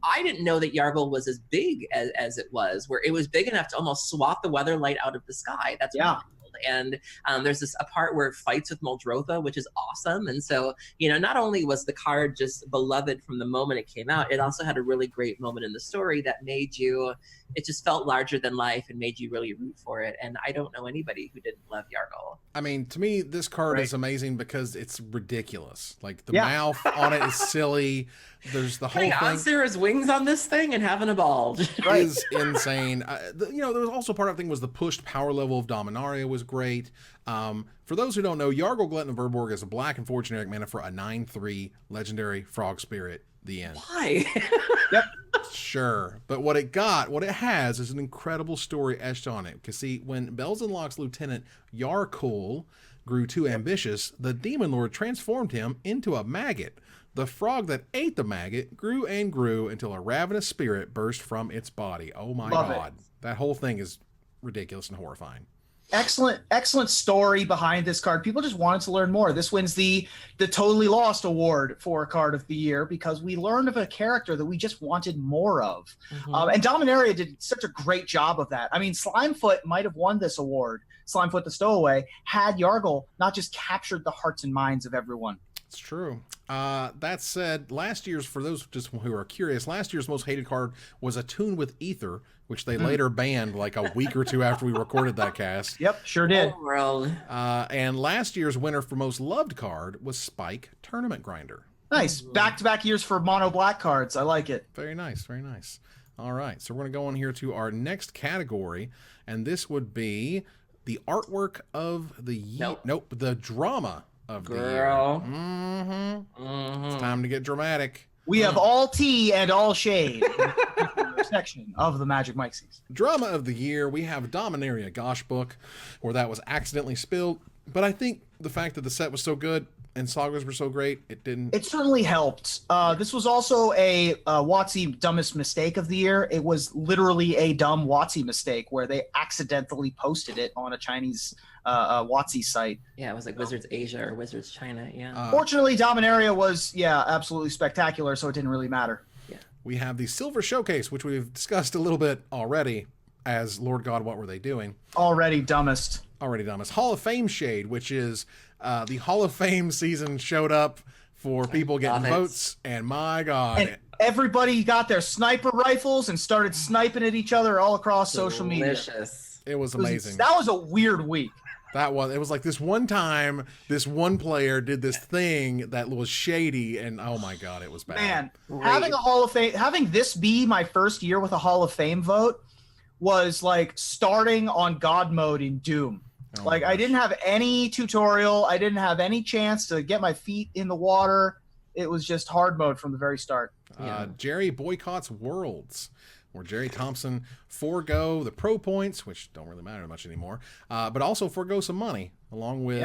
I didn't know that Yargle was as big as it was, where it was big enough to almost swat the weather light out of the sky. That's wild. And there's a part where it fights with Muldrotha, which is awesome. And so, not only was the card just beloved from the moment it came out, it also had a really great moment in the story that made it just felt larger than life and made you really root for it. And I don't know anybody who didn't love Yargle. I mean, to me, this card is amazing because it's ridiculous. Like, the mouth on it is silly. There's the whole thing. Sarah's wings on this thing and having a ball. Is insane. There was also part of the thing was the pushed power level of Dominaria was great. For those who don't know, Yargle, Glutton of Urborg is a black and 4 generic mana for a 9/3 legendary frog spirit. The end. Why? Yep. Sure. But what it has is an incredible story etched on it. Because see, when Bells and Locke's lieutenant Yarkul grew too ambitious, the Demon Lord transformed him into a maggot. The frog that ate the maggot grew and grew until a ravenous spirit burst from its body. Oh my God. That whole thing is ridiculous and horrifying. Excellent story behind this card. People just wanted to learn more. This wins the Totally Lost award for card of the year because we learned of a character that we just wanted more of. Mm-hmm. And Dominaria did such a great job of that. I mean, Slimefoot might have won this award, Slimefoot the Stowaway, had Yargle not just captured the hearts and minds of everyone. It's true. That said, last year's, for those just who are curious, last year's most hated card was Attune with Ether, which they later banned like a week or two after we recorded that cast. Yep, sure did. And last year's winner for most loved card was Spike Tournament Grinder. Nice. Back-to-back years for mono black cards. I like it. Very nice, very nice. All right, so we're going to go on here to our next category, and this would be the artwork of the year. Nope, the drama of the year. It's time to get dramatic. We have all tea and all shade section of the Magic Micsies. Drama of the year, we have Dominaria Gosh book, where that was accidentally spilled. But I think the fact that the set was so good, and sagas were so great, it didn't. It certainly helped. This was also a WotC dumbest mistake of the year. It was literally a dumb WotC mistake where they accidentally posted it on a Chinese WotC site. Yeah, it was like Wizards Asia or Wizards China. Yeah. Fortunately, Dominaria was, absolutely spectacular, so it didn't really matter. Yeah. We have the Silver Showcase, which we've discussed a little bit already as Lord God, what were they doing? Already dumbest. Hall of Fame Shade, which is the Hall of Fame season showed up for people getting votes, and my God. And everybody got their sniper rifles and started sniping at each other all across social media. It was amazing. That was a weird week. It was like this one time, this one player did this thing that was shady, and oh my God, it was bad. Man, having a Hall of Fame, having this be my first year with a Hall of Fame vote was like starting on God mode in Doom. Like I didn't have any tutorial. I didn't have any chance to get my feet in the water. It was just hard mode from the very start. Jerry boycotts Worlds, where Jerry Thompson forego the pro points, which don't really matter much anymore, but also forego some money, along with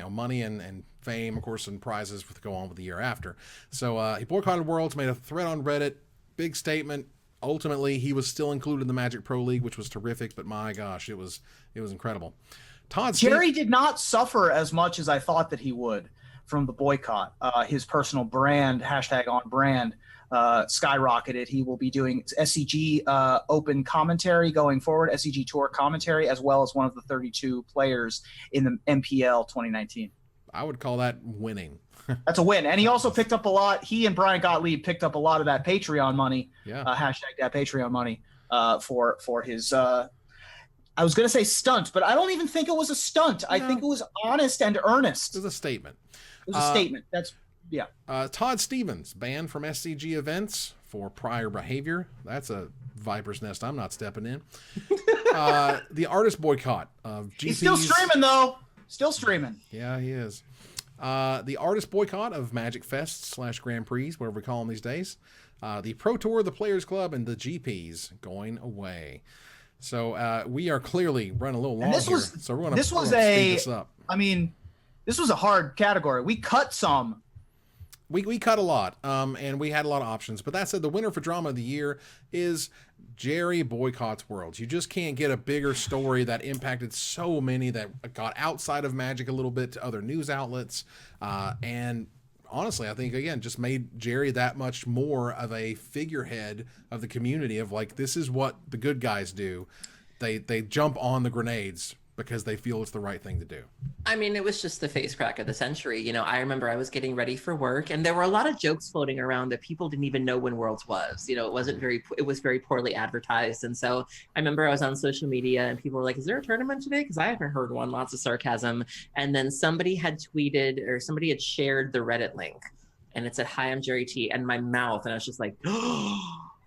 money and fame, of course, and prizes to go on with the year after. So he boycotted Worlds, made a thread on Reddit, big statement. Ultimately, he was still included in the Magic Pro League, which was terrific, but my gosh, it was incredible. Jerry did not suffer as much as I thought that he would from the boycott. His personal brand, #OnBrand, skyrocketed. He will be doing SCG Open commentary going forward, SCG Tour commentary, as well as one of the 32 players in the MPL 2019. I would call that winning. That's a win. And he also picked up a lot. He and Brian Gottlieb picked up a lot of that Patreon money. Yeah. That Patreon money for his I was going to say stunt, but I don't even think it was a stunt. I think it was honest and earnest. It was a statement. It was a statement. Todd Stevens, banned from SCG events for prior behavior. That's a viper's nest I'm not stepping in. The artist boycott of GPs. He's still streaming, though. Still streaming. Yeah, he is. The artist boycott of Magic Fests / Grand Prix, whatever we call them these days. The Pro Tour, the Players Club, and the GPs going away. So we are clearly running a little long here. So we're going to speed this up. I mean, this was a hard category. We cut some. We cut a lot, and we had a lot of options. But that said, the winner for Drama of the Year is Jerry Boycott's Worlds. You just can't get a bigger story that impacted so many, that got outside of Magic a little bit to other news outlets. And honestly, I think, again, just made Jerry that much more of a figurehead of the community of, like, this is what the good guys do. They jump on the grenades because they feel it's the right thing to do. I mean, it was just the face crack of the century. You know, I remember I was getting ready for work, and there were a lot of jokes floating around that people didn't even know when Worlds was. You know, it was very poorly advertised. And so I remember I was on social media and people were like, is there a tournament today? Because I haven't heard one. Lots of sarcasm. And then somebody had tweeted, or somebody had shared the Reddit link, and it said, "Hi, I'm Jerry T," and my mouth, and I was just like,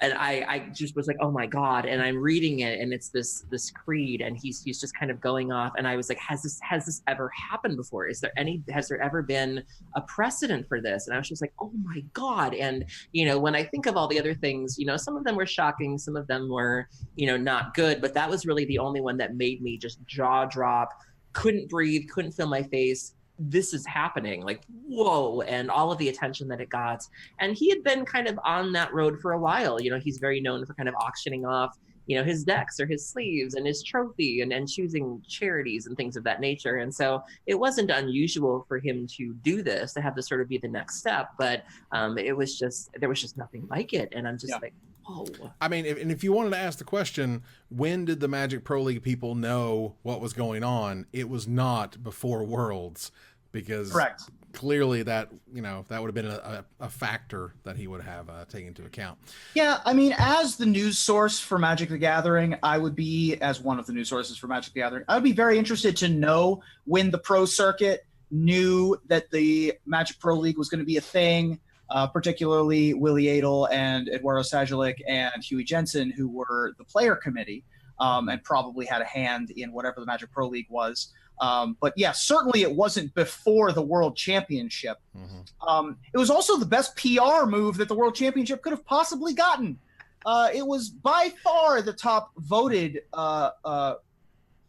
and I just was like, oh my God. And I'm reading it, and it's this creed, and he's just kind of going off. And I was like, has this ever happened before? Has there ever been a precedent for this? And I was just like, oh my God. And, you know, when I think of all the other things, you know, some of them were shocking, some of them were, you know, not good, but that was really the only one that made me just jaw drop, couldn't breathe, couldn't feel my face. This is happening, like, whoa, and all of the attention that it got. And he had been kind of on that road for a while. You know, he's very known for kind of auctioning off, you know, his decks or his sleeves and his trophy and choosing charities and things of that nature. And so it wasn't unusual for him to do this, to have this sort of be the next step. But there was just nothing like it. And I'm just like, whoa. I mean, if you wanted to ask the question, when did the Magic Pro League people know what was going on? It was not before Worlds, because correct. Clearly that, you know, that would have been a factor that he would have taken into account. Yeah, I mean, as the news source for Magic the Gathering, as one of the news sources for Magic the Gathering, I would be very interested to know when the pro circuit knew that the Magic Pro League was going to be a thing, particularly Willie Adel and Eduardo Sajalik and Huey Jensen, who were the player committee, and probably had a hand in whatever the Magic Pro League was. But yeah, certainly it wasn't before the World Championship. Mm-hmm. It was also the best PR move that the World Championship could have possibly gotten. It was by far the top voted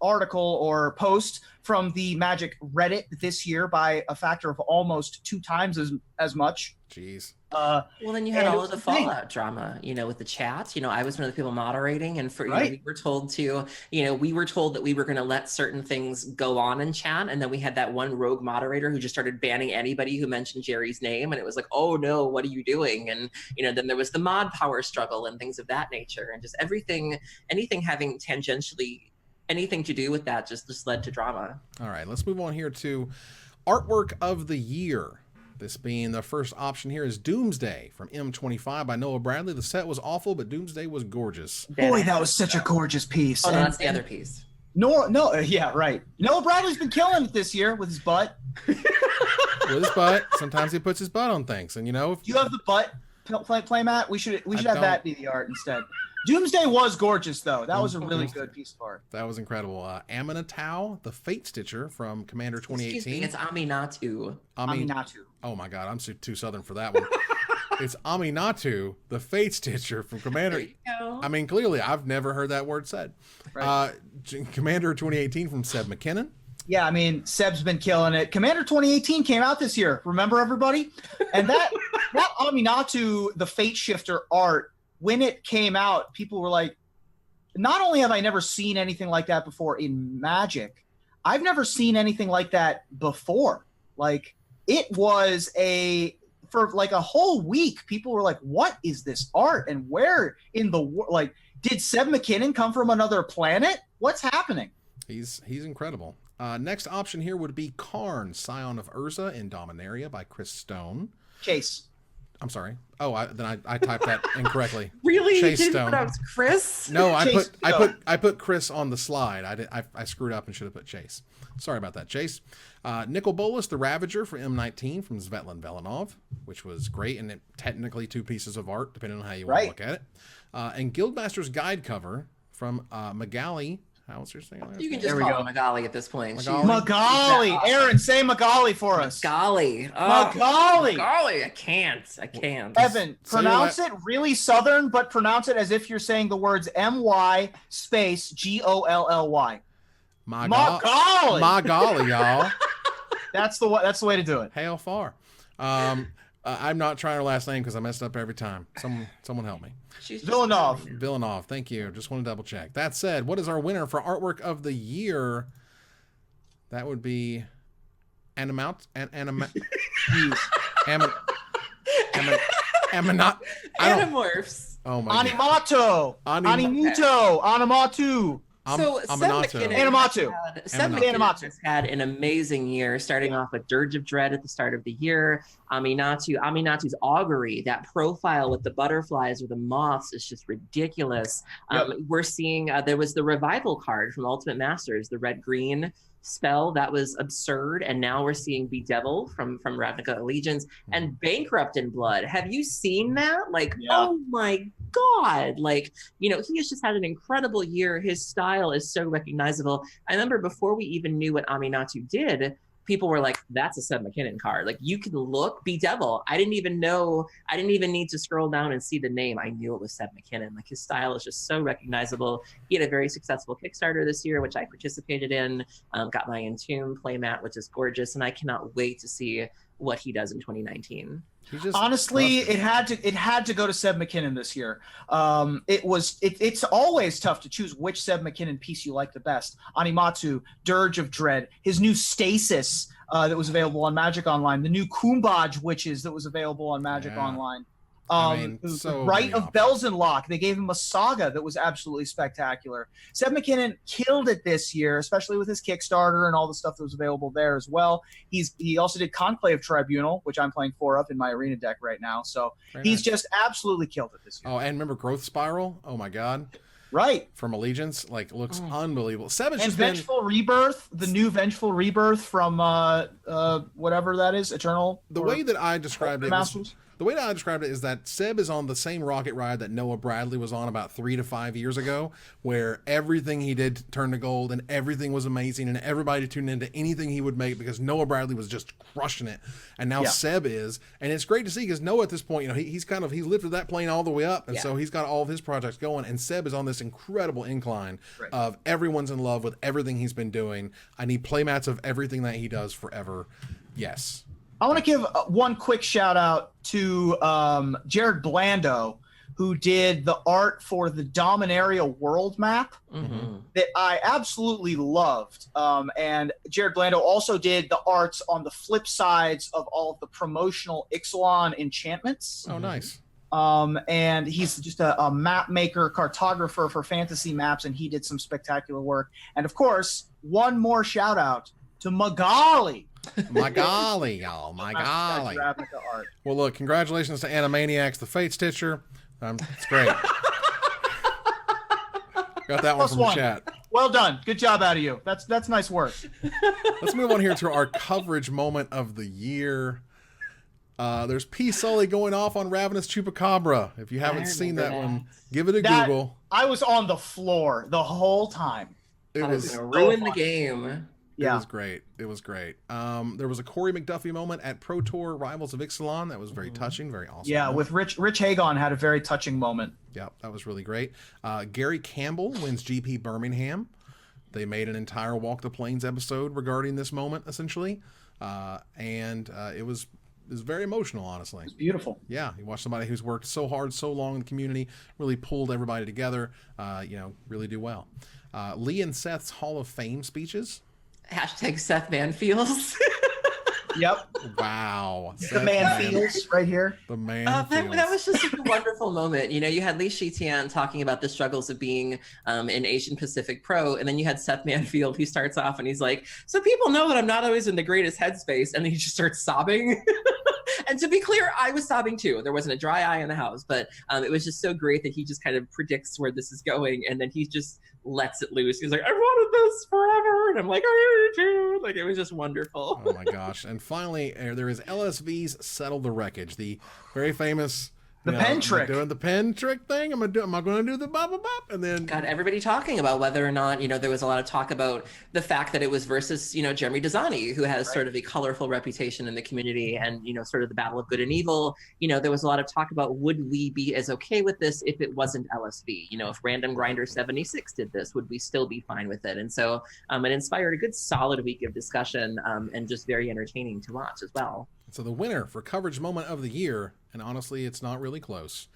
article or post from the Magic Reddit this year by a factor of almost 2 times as much. Jeez. Well, then you had and all it of the was insane. Fallout drama, with the chat. I was one of the people moderating, and Right. we were told to, we were told that we were going to let certain things go on in chat, and then we had that one rogue moderator who just started banning anybody who mentioned Jerry's name, and it was like, oh no, what are you doing? And then there was the mod power struggle and things of that nature, and just anything having tangentially anything to do with that just led to drama. All right, let's move on here to artwork of the year. This being the first option here is Doomsday from M25 by Noah Bradley. The set was awful, but Doomsday was gorgeous. Boy, that was such a gorgeous piece. Oh, no, that's the other piece. No, yeah, right. Noah Bradley's been killing it this year with his butt. With his butt. Sometimes he puts his butt on things. And if Do you have the butt play mat? We should have don't. that be the art instead. Doomsday was gorgeous, though. That was a really good piece of art. That was incredible. Aminatau, the Fate Stitcher from Commander 2018. Excuse me, it's Aminatu. Aminatu. Oh my God, I'm too southern for that one. It's Aminatu, the Fate Stitcher from Commander. There you go. I mean, clearly, I've never heard that word said. Right. Commander 2018 from Seb McKinnon. Yeah, I mean, Seb's been killing it. Commander 2018 came out this year. Remember, everybody? And that Aminatu, the Fate Shifter art, when it came out, people were like, not only have I never seen anything like that before in Magic, I've never seen anything like that before. Like, it was for like a whole week, people were like, what is this art? And where in the world, like, did Seb McKinnon come from another planet? What's happening? He's incredible. Next option here would be Karn, Scion of Urza in Dominaria by Chris Stone. Chase. I'm sorry. Oh, I typed that incorrectly. Really? Chase You didn't Stone. pronounce Chris? No, Chase I put Chris on the slide. I screwed up and should have put Chase. Sorry about that, Chase. Nicol Bolas, the Ravager for M19 from Svetlin Velinov, which was great, and technically 2 pieces of art, depending on how you want to look at it. And Guildmaster's Guide cover from Magali. How's your name? You can just call her Magali at this point. Magali. Awesome. Aaron, say Magali for us. Magali. Magali. Magali. I can't. Evan, pronounce it really southern, but pronounce it as if you're saying the words M-Y space G-O-L-L-Y. Magali. Magali, y'all. That's the way to do it. Hail far. I'm not trying her last name because I messed up every time. Someone help me. Villanov, thank you. Just want to double check. That said, what is our winner for artwork of the year? That would be Animorphs. Oh my God. Animatu. So Seb McKinnon has had an amazing year, starting off with Dirge of Dread at the start of the year. Aminatu's Augury, that profile with the butterflies or the moths is just ridiculous. We're seeing, there was the Revival card from Ultimate Masters, the red-green spell that was absurd, and now we're seeing Bedevil from Ravnica Allegiance and Bankrupt in Blood. Have you seen that? Oh my God, he has just had an incredible year. His style is so recognizable. I remember before we even knew what Aminatu did, people were like, that's a Seb McKinnon card. You can look, Bedevil. I didn't even need to scroll down and see the name. I knew it was Seb McKinnon. His style is just so recognizable. He had a very successful Kickstarter this year, which I participated in, got my Entomb playmat, which is gorgeous, and I cannot wait to see what he does in 2019. Honestly, it had to go to Seb McKinnon this year. It's always tough to choose which Seb McKinnon piece you like the best. Animatu, Dirge of Dread, his new Stasis that was available on Magic Online, the new Kumbaj Witches that was available on Magic Online. Rite of Belzenlock, they gave him a saga that was absolutely spectacular. Seb McKinnon killed it this year, especially with his Kickstarter and all the stuff that was available there as well. He also did Conclave Tribunal, which I'm playing 4 of in my arena deck right now. So he's just absolutely killed it this year. Oh, and remember Growth Spiral? Oh my God. Right. From Allegiance, looks unbelievable. Seb's and Vengeful Rebirth, the new Vengeful Rebirth from whatever that is, Eternal. The way that I described it the way that I described it is that Seb is on the same rocket ride that Noah Bradley was on about 3 to 5 years ago, where everything he did turned to gold and everything was amazing and everybody tuned into anything he would make because Noah Bradley was just crushing it. And now Seb is, and it's great to see because Noah at this point, he's lifted that plane all the way up, and so he's got all of his projects going, and Seb is on this incredible incline of everyone's in love with everything he's been doing. I need playmats of everything that he does forever. Yes. I want to give one quick shout out to Jared Blando, who did the art for the Dominaria world map that I absolutely loved. And Jared Blando also did the arts on the flip sides of all of the promotional Ixalan enchantments. Oh, nice. And he's just a map maker, cartographer for fantasy maps, and he did some spectacular work. And of course, one more shout out to Magali. My golly, y'all. My golly. Well, look, congratulations to Animaniacs, the Fate Stitcher. It's great. Got that one from the chat. Well done. Good job out of you. That's nice work. Let's move on here to our coverage moment of the year. There's P. Sully going off on Ravenous Chupacabra. If you haven't seen that one, give it a Google. I was on the floor the whole time. It was going to ruin the game. It was great. It was great. There was a Corey McDuffie moment at Pro Tour Rivals of Ixalan that was very touching, very awesome. Yeah, with Rich Hagon had a very touching moment. Yeah, that was really great. Gary Campbell wins GP Birmingham. They made an entire Walk the Plains episode regarding this moment, essentially, and it was very emotional, honestly. It's beautiful. Yeah, you watch somebody who's worked so hard, so long in the community, really pulled everybody together. Really do well. Lee and Seth's Hall of Fame speeches. Hashtag Seth Manfields. Yep. Wow. The man feels right here. The man that was just a wonderful moment. You had Lee Shitian talking about the struggles of being an Asian Pacific pro, and then you had Seth Manfield who starts off and he's like, so people know that I'm not always in the greatest headspace, and then he just starts sobbing. And to be clear, I was sobbing too. There wasn't a dry eye in the house, but it was just so great that he just kind of predicts where this is going, and then he just lets it loose. He's like, I wanted this forever, and I'm like, I do too. Like, it was just wonderful. Oh my gosh. And finally, there is LSV's Settle the Wreckage, the very famous pen trick. Doing the pen trick thing. Am I going to do the bop bop bop? And then got everybody talking about whether or not there was a lot of talk about the fact that it was versus Jeremy Desani, who has sort of a colorful reputation in the community, and sort of the battle of good and evil. There was a lot of talk about would we be as okay with this if it wasn't LSV? If Random Grinder 76 did this, would we still be fine with it? And so it inspired a good solid week of discussion, and just very entertaining to watch as well. So the winner for coverage moment of the year, and honestly, it's not really close.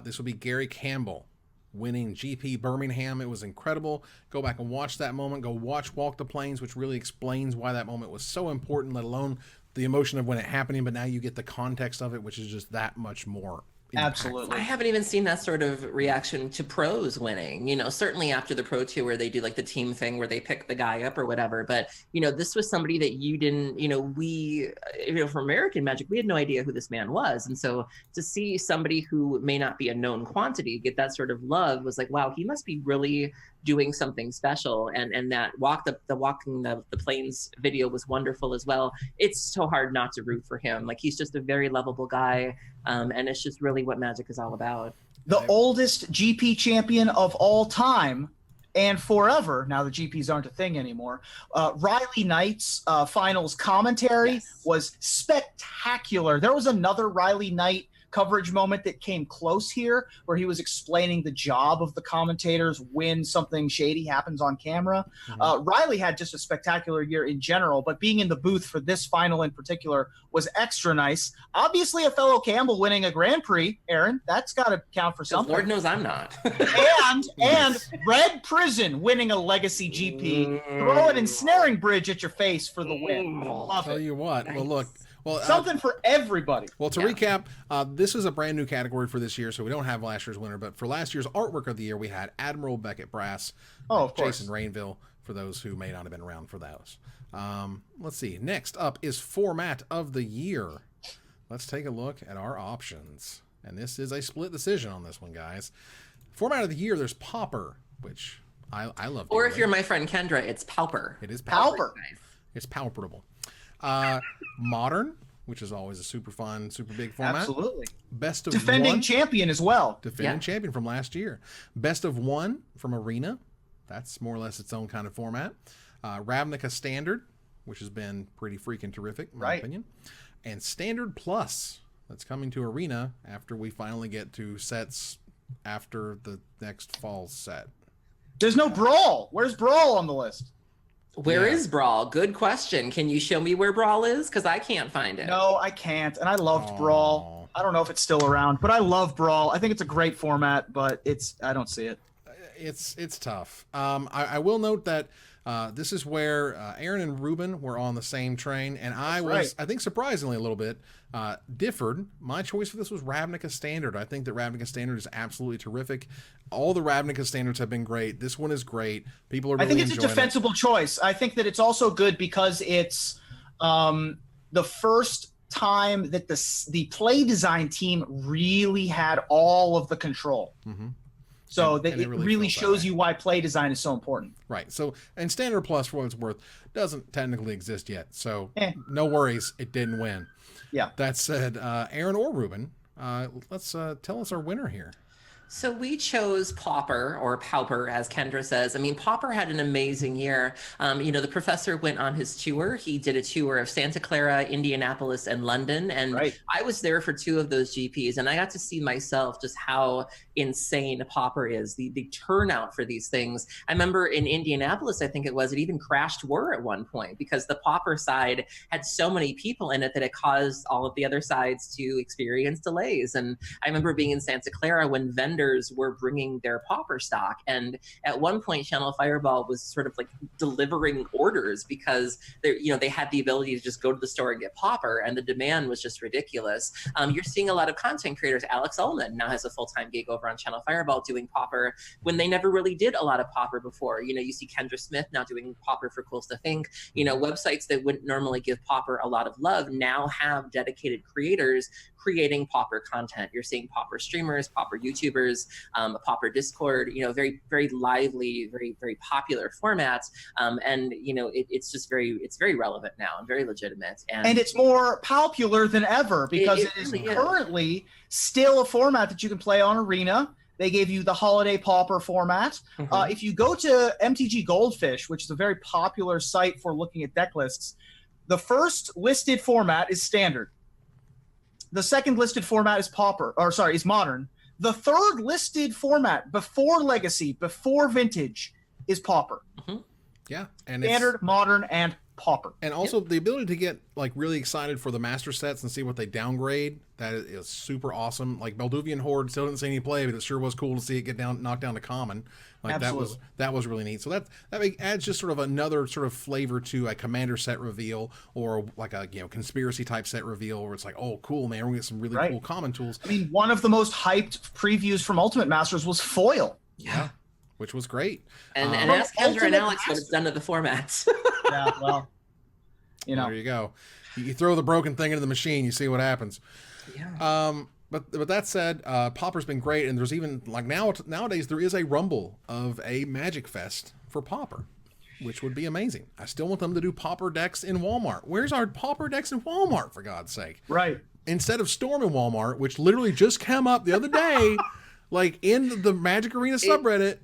This will be Gary Campbell winning GP Birmingham. It was incredible. Go back and watch that moment. Go watch Walk the Plains, which really explains why that moment was so important, let alone the emotion of when it happening. But now you get the context of it, which is just that much more. Absolutely. I haven't even seen that sort of reaction to pros winning, certainly after the pro tour where they do like the team thing where they pick the guy up or whatever. But, this was somebody that you didn't, for American Magic, we had no idea who this man was. And so to see somebody who may not be a known quantity get that sort of love was like, wow, he must be really doing something special. And that walking the plains video was wonderful as well. It's so hard not to root for him. Like, he's just a very lovable guy. And it's just really what Magic is all about. The oldest GP champion of all time and forever. Now the GPs aren't a thing anymore. Riley Knight's finals commentary was spectacular. There was another Riley Knight coverage moment that came close here where he was explaining the job of the commentators when something shady happens on camera. Riley had just a spectacular year in general, but being in the booth for this final in particular was extra nice. Obviously a fellow Campbell winning a Grand Prix, Aaron, that's got to count for something. Lord knows I'm not. and Red Prison winning a Legacy GP, throw an ensnaring bridge at your face for the win. I'll tell you what, well look, something for everybody. Well, to recap, this is a brand new category for this year, so we don't have last year's winner. But for last year's Artwork of the Year, we had Admiral Beckett Brass, of course. Jason Rainville, for those who may not have been around for those. Let's see. Next up is Format of the Year. Let's take a look at our options. And this is a split decision on this one, guys. Format of the Year, there's Pauper, which I love. Or if you're my friend Kendra, it's Pauper. It is Pauper. Pauper. It's palpable. Modern, which is always a super fun, super big format. Absolutely. Best of Defending one. champion as well. Defending champion from last year. Best of one from Arena. That's more or less its own kind of format. Ravnica Standard, which has been pretty freaking terrific, in my opinion. And Standard Plus, that's coming to Arena after we finally get to sets after the next fall set. There's no Brawl. Where's Brawl on the list? Where is Brawl? Good question. Can you show me where Brawl is? Because I can't find it. No, I can't. And I loved Brawl. I don't know if it's still around, but I love Brawl. I think it's a great format, but I don't see it. It's tough. I will note that this is where Aaron and Ruben were on the same train, and I think surprisingly a little bit, differed. My choice for this was Ravnica Standard. I think that Ravnica Standard is absolutely terrific. All the Ravnica Standards have been great. This one is great. People are really enjoying it. I think it's a defensible choice. I think that it's also good because it's the first time that the play design team really had all of the control. Mm-hmm. So it really shows you why play design is so important. Right. So, and Standard Plus, for what it's worth, doesn't technically exist yet. So no worries, it didn't win. Yeah. That said, Aaron or Ruben, let's tell us our winner here. So we chose Pauper, or Pauper, as Kendra says. I mean, Pauper had an amazing year. The professor went on his tour. He did a tour of Santa Clara, Indianapolis, and London. And I was there for 2 of those GPs, and I got to see myself just how insane Pauper is, the turnout for these things. I remember in Indianapolis, I think it even crashed Whir at one point because the Pauper side had so many people in it that it caused all of the other sides to experience delays. And I remember being in Santa Clara when vendors were bringing their Pauper stock, and at one point Channel Fireball was sort of like delivering orders because they had the ability to just go to the store and get Pauper, and the demand was just ridiculous. You're seeing a lot of content creators. Alex Ullman now has a full-time gig over on Channel Fireball doing Pauper when they never really did a lot of Pauper before. You see Kendra Smith now doing Pauper for Cool Stuff Inc. Websites that wouldn't normally give Pauper a lot of love now have dedicated creators creating Pauper content. You're seeing Pauper streamers, Pauper YouTubers, Pauper Discord, very, very lively, very, very popular formats. It's very relevant now and very legitimate. And it's more popular than ever because it is currently still a format that you can play on Arena. They gave you the holiday Pauper format. Mm-hmm. If you go to MTG Goldfish, which is a very popular site for looking at deck lists, the first listed format is Standard. The second listed format is Modern. The third listed format before Legacy, before Vintage, is Pauper. Mm-hmm. Yeah, and Standard, Modern, and Pauper. And also the ability to get really excited for the master sets and see what they downgrade. That is super awesome. Like Balduvian Horde still didn't see any play, but it sure was cool to see it knocked down to common. Absolutely. that was really neat. So that adds just sort of another sort of flavor to a commander set reveal, or like a conspiracy type set reveal where it's like, oh cool, man, we're gonna get some really cool common tools. I mean, one of the most hyped previews from Ultimate Masters was Foil. Yeah. Which was great. And ask Kendra and Alex what it's done to the formats. Yeah, well, there you go. You throw the broken thing into the machine, you see what happens. Yeah. But that said, Pauper's been great, and there's even nowadays there is a rumble of a Magic Fest for Pauper, which would be amazing. I still want them to do Pauper decks in Walmart. Where's our Pauper decks in Walmart, for God's sake? Right. Instead of Storm in Walmart, which literally just came up the other day. In the Magic Arena subreddit,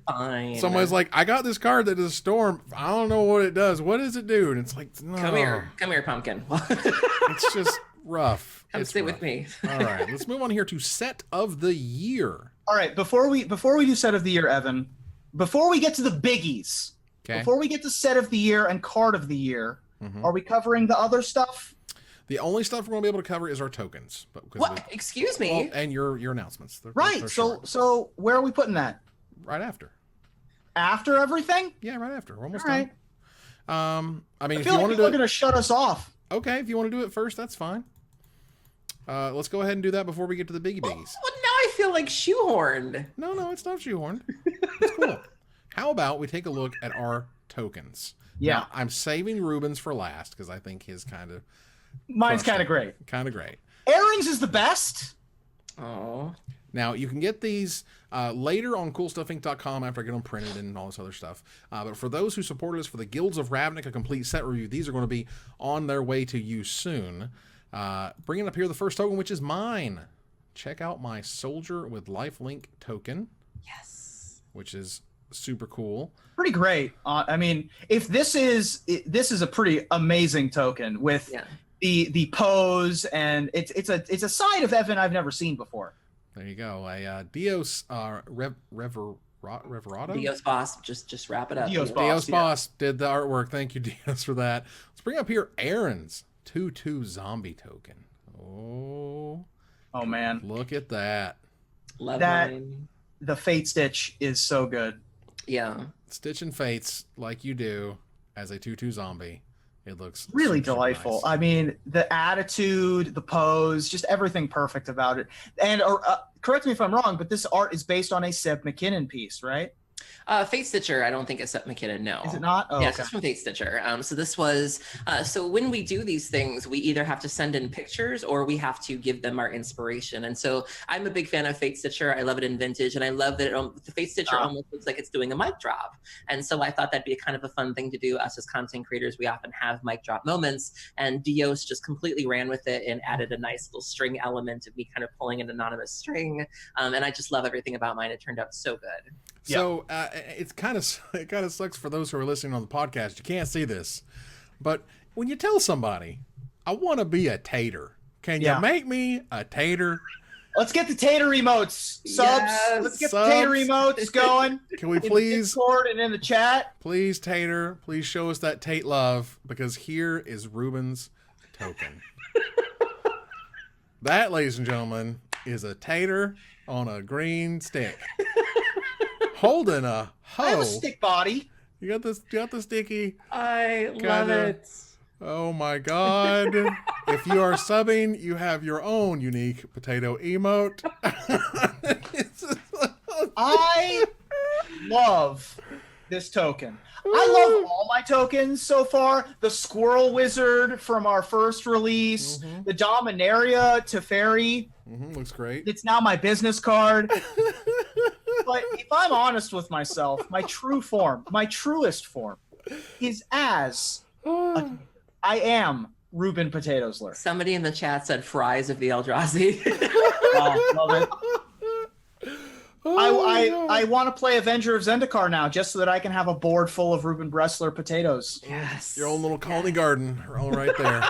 somebody's like, I got this card that is Storm. I don't know what it does. What does it do? And it's like, no. Come here, pumpkin. It's just rough. Come sit with me. All right, let's move on here to Set of the Year. All right, before we do Set of the Year, Evan, before we get to the biggies, before we get to Set of the Year and Card of the Year, are we covering the other stuff? The only stuff we're going to be able to cover is our tokens. What? Excuse me? Well, and your announcements. Right. So where are we putting that? Right after. After everything? Yeah, right after. We're almost done. I mean, I feel like people are going to shut us off. Okay, if you want to do it first, that's fine. Let's go ahead and do that before we get to the biggies. Well, now I feel like shoehorned. No, it's not shoehorned. It's cool. How about we take a look at our tokens? Yeah. Now, I'm saving Ruben's for last because I think his kind of... Mine's kind of great. Kind of great. Aaron's is the best. Oh. Now, you can get these later on CoolStuffInc.com after I get them printed and all this other stuff. But for those who supported us for the Guilds of Ravnica complete set review, these are going to be on their way to you soon. Bringing up here the first token, which is mine. Check out my soldier with lifelink token. Yes. Which is super cool. Pretty great. I mean, if this is a pretty amazing token with the pose, and it's a side of Evan I've never seen before. There you go. A Dios Reverado? Dios Boss, just wrap it up. Dios Boss did the artwork. Thank you, Dios, for that. Let's bring up here Aaron's 2/2 zombie token. Oh man. Look at that. Love that. Mine. The Fate Stitch is so good. Yeah. Stitching Fates like you do as a 2/2 zombie. It looks really super delightful. nice. I mean, the attitude, the pose, just everything perfect about it. And correct me if I'm wrong, but this art is based on a Seb McKinnon piece, right? Fate Stitcher, I don't think it's Seth McKinnon, no. Is it not? Oh, yeah, okay. it's from Fate Stitcher. So this was, so when we do these things, we either have to send in pictures or we have to give them our inspiration. And so I'm a big fan of Fate Stitcher. I love it in vintage, and I love that the Fate Stitcher almost looks like it's doing a mic drop. And so I thought that'd be a kind of a fun thing to do. Us as content creators, we often have mic drop moments, and Dios just completely ran with it and added a nice little string element of me kind of pulling an anonymous string. And I just love everything about mine. It turned out so good. So it kind of sucks for those who are listening on the podcast. You can't see this, but when you tell somebody, "I want to be a tater," can you make me a tater? Let's get the tater emotes, subs. Yes. Let's get Subs. the tater emotes going. Can we in the please, Discord and in the chat? please, tater, please show us that Tate love, because here is Ruben's token. That, ladies and gentlemen, is a tater on a green stick. Holding a hoe. I have a stick body. You got the sticky. I love Kinda. it. Oh my god. If you are subbing, you have your own unique potato emote. I love this token. I love all my tokens so far. The Squirrel Wizard from our first release, the Dominaria Teferi. Looks great. It's now my business card. But if I'm honest with myself, my true form, my truest form, is as I am Ruben Potatoesler. Somebody in the chat said fries of the Eldrazi. Oh, love it. I want to play Avenger of Zendikar now, just so that I can have a board full of Ruben Bressler potatoes. Yes. Your own little colony garden, all right there.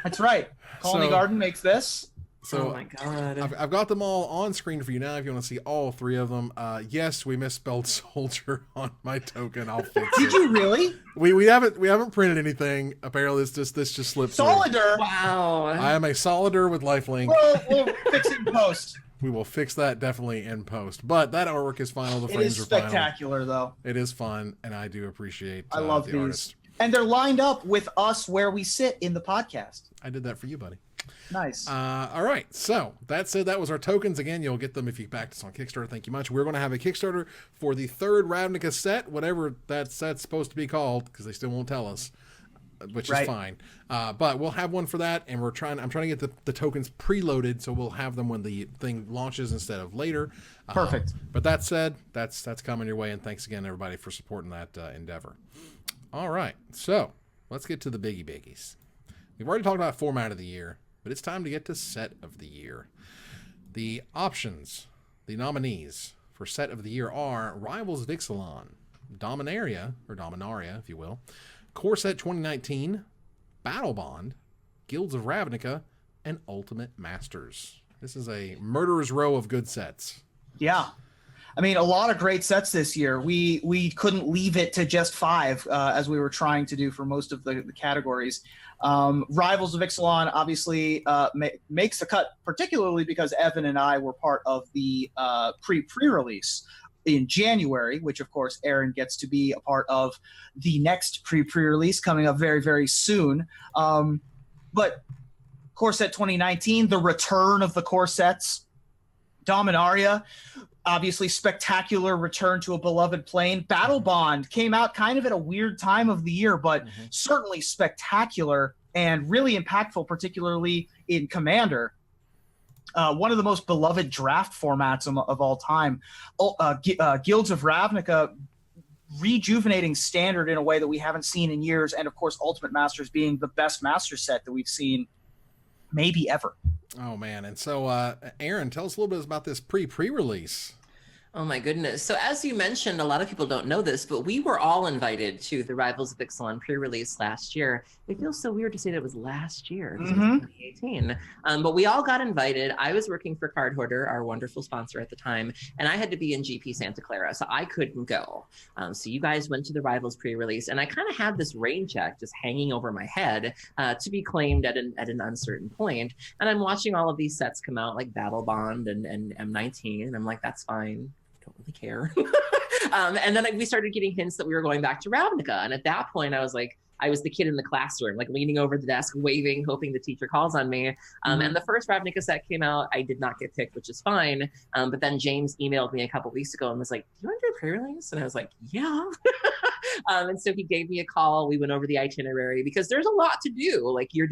That's right. Colony Garden makes this. So oh my god. I've got them all on screen for you now if you want to see all three of them. Yes, we misspelled soldier on my token. I'll fix it. Did you really? We haven't printed anything. Apparently this just slipped through. Solider. Wow. I am a solider with lifelink. We'll fix it in post. We will fix that definitely in post. But that artwork is final. The It frames is are final. spectacular, though. It is fun, and I do appreciate I love the these. artist. And they're lined up with us where we sit in the podcast. I did that for you, buddy. Nice. All right. So that said, that was our tokens. Again, you'll get them if you back us on Kickstarter. Thank you much. We're going to have a Kickstarter for the third Ravnica set, whatever that set's supposed to be called, because they still won't tell us, which is fine. But we'll have one for that, and I'm trying to get the tokens preloaded, so we'll have them when the thing launches instead of later. Perfect. But that said, that's coming your way, and thanks again, everybody, for supporting that endeavor. All right. So let's get to the biggies. We've already talked about format of the year, but it's time to get to set of the year. The options, the nominees for set of the year are Rivals of Ixalan, Dominaria, or Dominaria, if you will, Core Set 2019, Battle Bond, Guilds of Ravnica, and Ultimate Masters. This is a murderer's row of good sets. Yeah. I mean, a lot of great sets this year. We couldn't leave it to just 5 as we were trying to do for most of the categories. Rivals of Ixalan obviously makes the cut, particularly because Evan and I were part of the pre-release in January, which of course Aaron gets to be a part of the next pre-release coming up very, very soon. But Core Set 2019, the return of the core sets, Dominaria, obviously spectacular return to a beloved plane. Battle Bond came out kind of at a weird time of the year, but certainly spectacular and really impactful, particularly in Commander. One of the most beloved draft formats of all time. Guilds of Ravnica rejuvenating Standard in a way that we haven't seen in years, and of course Ultimate Masters being the best master set that we've seen maybe ever. Oh man. And so Aaron, tell us a little bit about this pre-release. Oh my goodness. So as you mentioned, a lot of people don't know this, but we were all invited to the Rivals of Ixalan pre-release last year. It feels so weird to say that it was last year, because it was 2018. But we all got invited. I was working for Card Hoarder, our wonderful sponsor at the time, and I had to be in GP Santa Clara, so I couldn't go. So you guys went to the Rivals pre-release, and I kind of had this rain check just hanging over my head to be claimed at an uncertain point. And I'm watching all of these sets come out, like Battle Bond and M19, and I'm like, that's fine. Don't really care. And then we started getting hints that we were going back to Ravnica. And at that point, I was the kid in the classroom, like leaning over the desk, waving, hoping the teacher calls on me. And the first Ravnica set came out. I did not get picked, which is fine. But then James emailed me a couple weeks ago and was like, "Do you want to do a pre-release?" And I was like, "Yeah." And so he gave me a call. We went over the itinerary because there's a lot to do. Like you're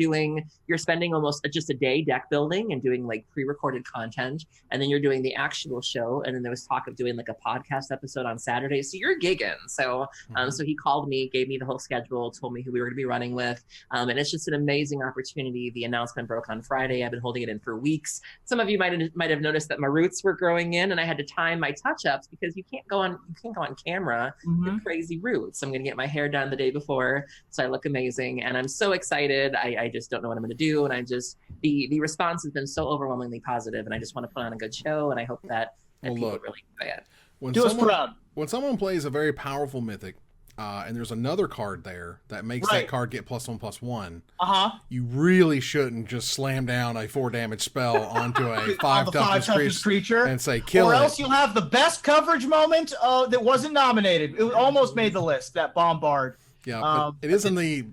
spending almost just a day deck building and doing like pre-recorded content. And then you're doing the actual show. And then there was talk of doing like a podcast episode on Saturday. So you're gigging. So, so he called me, gave me the whole schedule, told me who we were going to be running with. And it's just an amazing opportunity. The announcement broke on Friday. I've been holding it in for weeks. Some of you might have noticed that my roots were growing in and I had to time my touch-ups because you can't go on camera with crazy roots. So I'm going to get my hair done the day before so I look amazing. And I'm so excited. I just don't know what I'm going to do. And the response has been so overwhelmingly positive, and I just want to put on a good show, and I hope that people really enjoy it. When someone plays a very powerful mythic, and there's another card there that makes that card get +1/+1, you really shouldn't just slam down a 4 damage spell onto a 5 toughness creature and say kill it. Or else you'll have the best coverage moment that wasn't nominated. It almost made the list, that Bombard. Yeah, but it is in the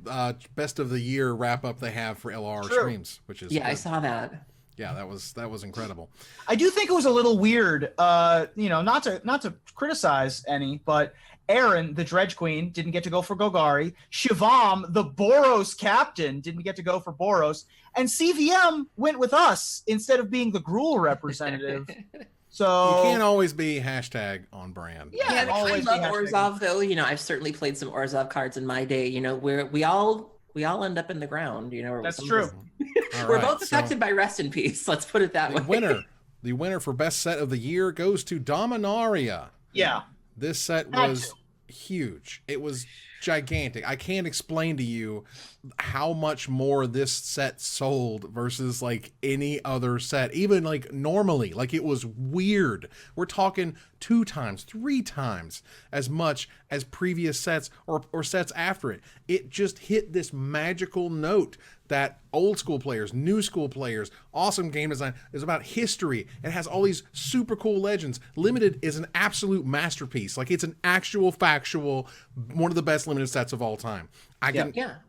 best of the year wrap up they have for LR streams, which is I saw that. Yeah, that was incredible. I do think it was a little weird, not to criticize any, but Aaron, the Dredge Queen, didn't get to go for Golgari. Shivam, the Boros captain, didn't get to go for Boros. And CVM went with us instead of being the Gruul representative. So you can't always be on brand. Yeah, I love Orzhov, though. I've certainly played some Orzhov cards in my day, where we all end up in the ground, That's true. We're both affected by Rest in Peace. Let's put it that way. The winner for best set of the year goes to Dominaria. Yeah. This set was huge. It was gigantic. I can't explain to you how much more this set sold versus like any other set, even like normally. Like it was weird. We're talking 2 times, 3 times as much as previous sets or sets after it. It just hit this magical note that old school players, new school players, awesome game design is about history. It has all these super cool legends. Limited is an absolute masterpiece. Like it's an actual factual, one of the best limited sets of all time.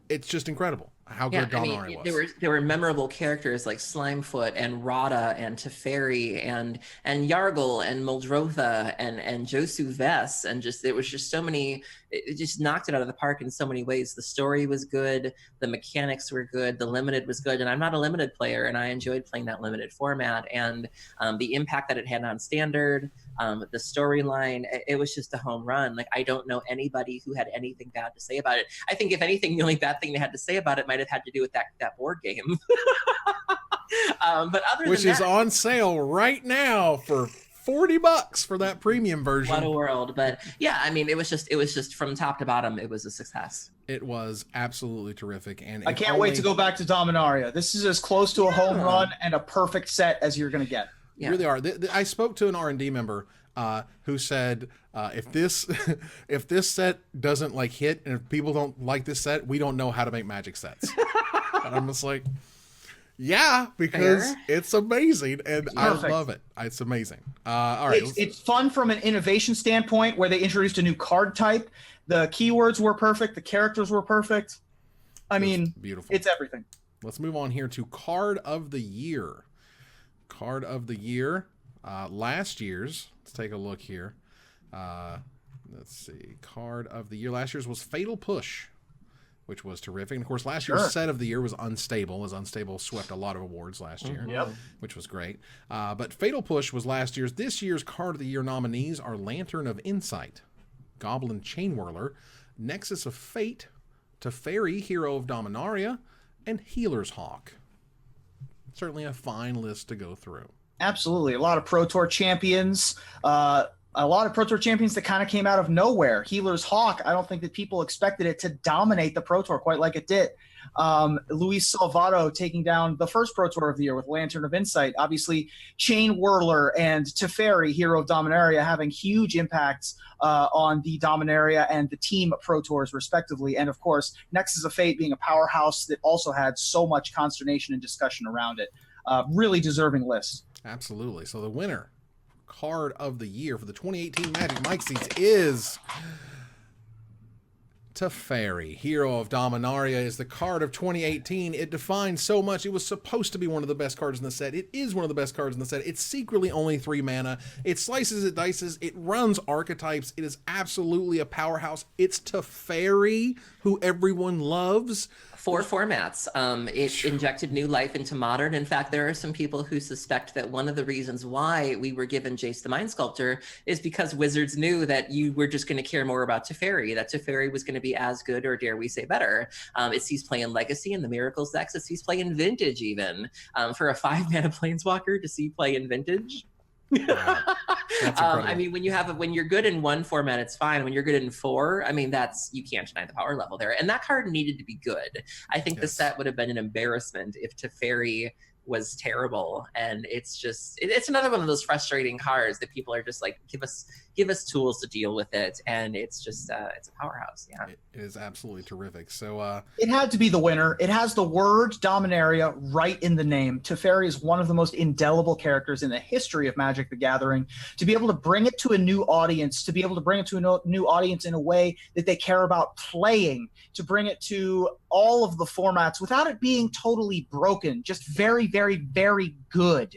It's just incredible how good Dominaria was. There were memorable characters like Slimefoot and Rada and Teferi and Yargle and Muldrotha and Josu Vess, and there was just so many. It just knocked it out of the park in so many ways. The story was good, the mechanics were good, the limited was good, and I'm not a limited player, and I enjoyed playing that limited format, and the impact that it had on standard, the storyline, it was just a home run. Like I don't know anybody who had anything bad to say about it. I think if anything, the only bad thing they had to say about it might have had to do with that board game. But which is on sale right now for $40 for that premium version. What a world. But yeah, I mean, it was just from top to bottom, it was a success. It was absolutely terrific. And I can't wait to go back to Dominaria. This is as close to a home run and a perfect set as you're going to get. Yeah. Really are. I spoke to an R&D member who said, if this set doesn't like hit, and if people don't like this set, we don't know how to make Magic sets. And I'm just like, yeah, because it's amazing, and I love it. It's amazing. All right, it's fun from an innovation standpoint, where they introduced a new card type. The keywords were perfect. The characters were perfect. I mean, beautiful. It's everything. Let's move on here to Card of the Year. Card of the Year, last year's. Let's take a look here. Let's see. Card of the Year last year's was Fatal Push, which was terrific. And of course, last year's set of the year was Unstable, as Unstable swept a lot of awards last year, which was great. But Fatal Push was last year's. This year's Card of the Year nominees are Lantern of Insight, Goblin Chainwhirler, Nexus of Fate, Teferi, Hero of Dominaria, and Healer's Hawk. certainly a fine list to go through. Absolutely. A lot of Pro Tour champions. A lot of Pro Tour champions that kind of came out of nowhere. Healer's Hawk, I don't think that people expected it to dominate the Pro Tour quite like it did. Luis Salvato taking down the first Pro Tour of the year with Lantern of Insight. Obviously, Chain Whirler and Teferi, Hero of Dominaria, having huge impacts on the Dominaria and the Team Pro Tours, respectively. And, of course, Nexus of Fate being a powerhouse that also had so much consternation and discussion around it. Really deserving list. Absolutely. So the winner card of the year for the 2018 Magic Micsies is Teferi. Hero of Dominaria is the card of 2018. It defines so much. It was supposed to be one of the best cards in the set. It is one of the best cards in the set. It's secretly only 3 mana. It slices, it dices, it runs archetypes. It is absolutely a powerhouse. It's Teferi, who everyone loves. 4 formats. It injected new life into Modern. In fact, there are some people who suspect that one of the reasons why we were given Jace the Mind Sculptor is because Wizards knew that you were just going to care more about Teferi, that Teferi was going to be as good, or dare we say better. It sees play in Legacy and the Miracles decks. It sees play in Vintage even. For a 5-mana Planeswalker to see play in Vintage. Wow. I mean, when you're good in 1 format, it's fine. When you're good in 4, I mean, you can't deny the power level there. And that card needed to be good. I think the set would have been an embarrassment if Teferi was terrible. And it's another one of those frustrating cards that people are just like, give us tools to deal with it. And it's just it's a powerhouse. Yeah, it is absolutely terrific. So it had to be the winner. It has the word Dominaria right in the name. Teferi is one of the most indelible characters in the history of Magic the Gathering. To be able to bring it to a new audience, to be able to bring it to a new audience in a way that they care about playing, to bring it to all of the formats without it being totally broken, just very, very, very good.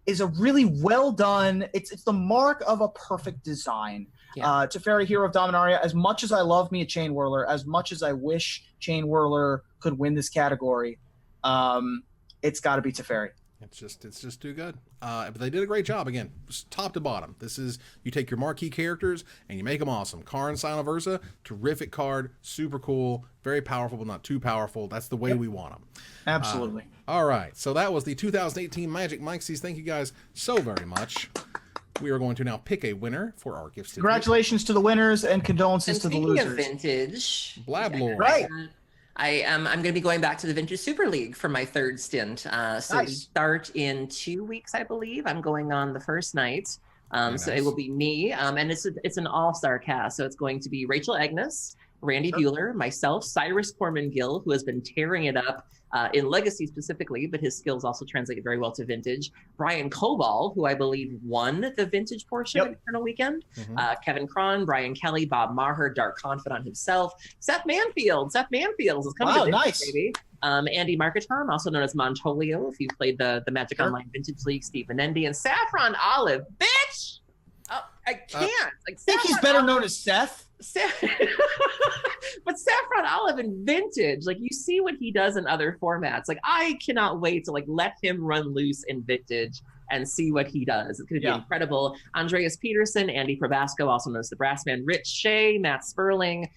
Is a really well done. It's the mark of a perfect design. Yeah. Teferi, Hero of Dominaria. As much as I love me a Chain Whirler, as much as I wish Chain Whirler could win this category, it's got to be Teferi. It's just too good. But they did a great job again, top to bottom. This is, you take your marquee characters and you make them awesome. Karn Sinoversa, terrific card, super cool, very powerful, but not too powerful. That's the way we want them. Absolutely. All right, so that was the 2018 Magic Micsies. Thank you guys so very much. We are going to now pick a winner for our gift certificate. Congratulations to the winners and condolences to the losers. Of vintage, Blablore. Right. I'm going to be going back to the Vintage Super League for my 3rd stint. So nice. We start in 2 weeks, I believe. I'm going on the first night. So nice. It will be me. And it's an all-star cast. So it's going to be Rachel Agnes, Randy Bueller, myself, Cyrus Corman-Gill, who has been tearing it up in Legacy specifically, but his skills also translate very well to Vintage. Brian Koval, who I believe won the Vintage portion of Eternal Weekend. Kevin Cron, Brian Kelly, Bob Maher, Dark Confidant himself. Seth Manfield is coming to Vintage, baby. Andy Marketon, also known as Montolio, if you played the Magic Online Vintage League, Steve Benendi, and Saffron Olive, bitch! Oh, I can't. I think he's better known as Seth. But Saffron Olive in Vintage, like, you see what he does in other formats. Like, I cannot wait to let him run loose in Vintage and see what he does. It's going to be incredible. Andreas Peterson, Andy Probasco, also known as the Brassman, Rich Shea, Matt Sperling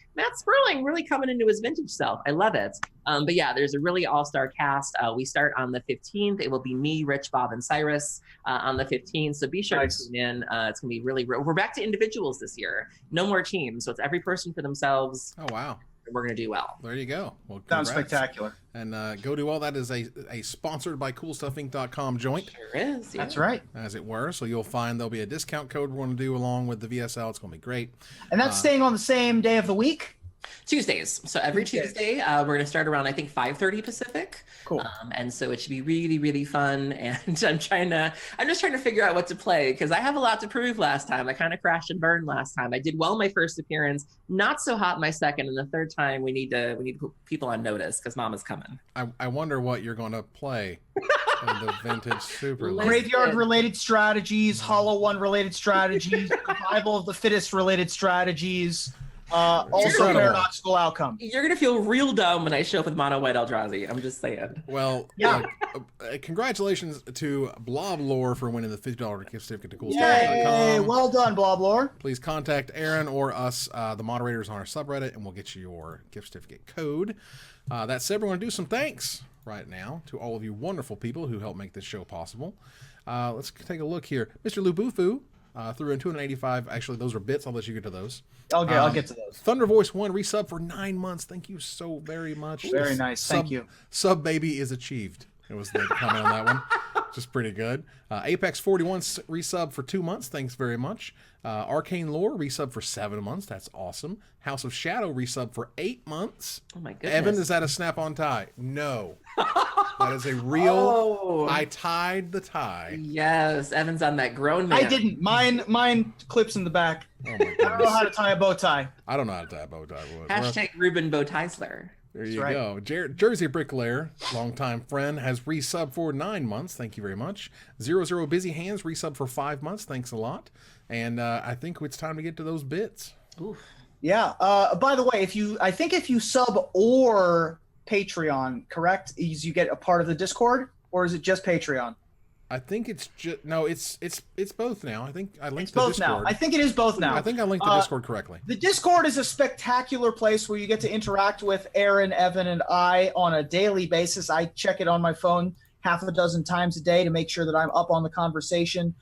really coming into his Vintage self. I love it. But yeah, there's a really all-star cast. We start on the 15th. It will be me, Rich, Bob, and Cyrus on the 15th. So be sure to tune in. It's going to be we're back to individuals this year. No more teams. So it's every person for themselves. Oh, wow. We're going to do well. There you go. Well, sounds spectacular. And go do all that is a sponsored by CoolStuffInc.com joint. Sure is. Yeah. That's right. As it were. So you'll find there'll be a discount code we're going to do along with the VSL. It's going to be great. And that's staying on the same day of the week? Tuesdays. So every Tuesday, we're going to start around, I think, 5:30 Pacific. Cool. And so it should be really, really fun. And I'm just trying to figure out what to play because I have a lot to prove last time. I kind of crashed and burned last time. I did well my first appearance, not so hot my second, and the third time we need to put people on notice because Mama's coming. I wonder what you're going to play in the Vintage Super League. Graveyard-related strategies, Hollow One-related strategies, Survival of the Fittest-related strategies. Also paradoxical outcome. You're going to feel real dumb when I show up with Mono White Eldrazi. I'm just saying. Well, congratulations to Bloblore for winning the $50 gift certificate to CoolStuff.com. Well done, Bloblore. Please contact Aaron or us, the moderators on our subreddit, and we'll get you your gift certificate code. That said, we're going to do some thanks. right now to all of you wonderful people who help make this show possible. Let's take a look here. Mr. Lubufu threw in 285. Actually, those are bits. I'll let you get to those. I'll get to those. Thunder Voice 1 resub for 9 months. Thank you so very much. Very nice. Thank you. Sub baby is achieved. It was the comment on that one. Just pretty good. Apex 41 resub for 2 months. Thanks very much. Arcane Lore resub for 7 months. That's awesome. House of Shadow resub for 8 months. Oh my goodness. Evan, is that a snap-on tie? No. That is a real. Oh. I tied the tie. Yes, Evan's on that grown man. I didn't. Mine clips in the back. Oh my I don't know goodness. how to tie a bow tie. I don't know how to tie a bow tie. Hashtag Ruben Bow-Teisler. There you right. go. Jersey Bricklayer, longtime friend, has resub for 9 months. Thank you very much. 00 Busy Hands resub for 5 months. Thanks a lot. And I think it's time to get to those bits. Oof. Yeah. By the way, if you sub or Patreon, correct? You get a part of the Discord, or is it just Patreon? I think it's just it's both now. I think I linked It's the both Discord. now. I think it is both now. I think I linked the Discord correctly. The Discord is a spectacular place where you get to interact with Aaron, Evan, and I on a daily basis. I check it on my phone half a dozen times a day to make sure that I'm up on the conversation.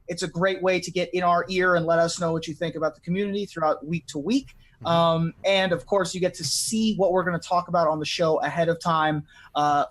It's a great way to get in our ear and let us know what you think about the community throughout week to week. And of course, you get to see what we're going to talk about on the show ahead of time.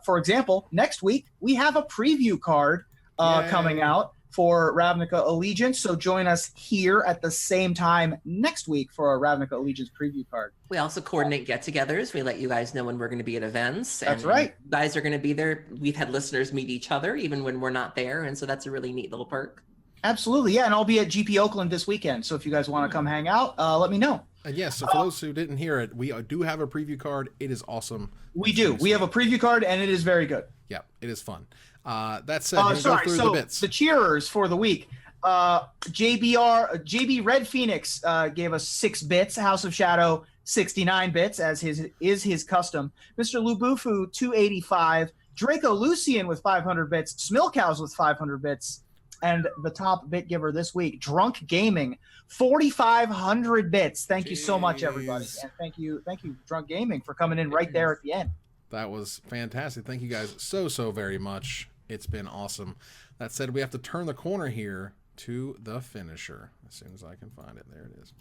For example, next week, we have a preview card coming out for Ravnica Allegiance. So join us here at the same time next week for our Ravnica Allegiance preview card. We also coordinate get-togethers. We let you guys know when we're going to be at events. That's and right. You guys are going to be there. We've had listeners meet each other even when we're not there. And so that's a really neat little perk. Absolutely. Yeah. And I'll be at GP Oakland this weekend. So if you guys want to come hang out, let me know. And yes, so for those who didn't hear it, we do have a preview card. It is awesome. We do. We have a preview card, and it is very good. Yeah, it is fun. That said, we're Sorry. go through So the bits. the cheerers for the week. JB Red Phoenix gave us 6 bits. House of Shadow 69 bits, as his custom. Mr. Lubufu 285. Draco Lucian with 500 bits. Smilkhouse with 500 bits. And the top bit giver this week, Drunk Gaming, 4,500 bits. Thank you so much, everybody. And thank you, Drunk Gaming, for coming in right there at the end. That was fantastic. Thank you guys so very much. It's been awesome. That said, we have to turn the corner here to the finisher as soon as I can find it. There it is.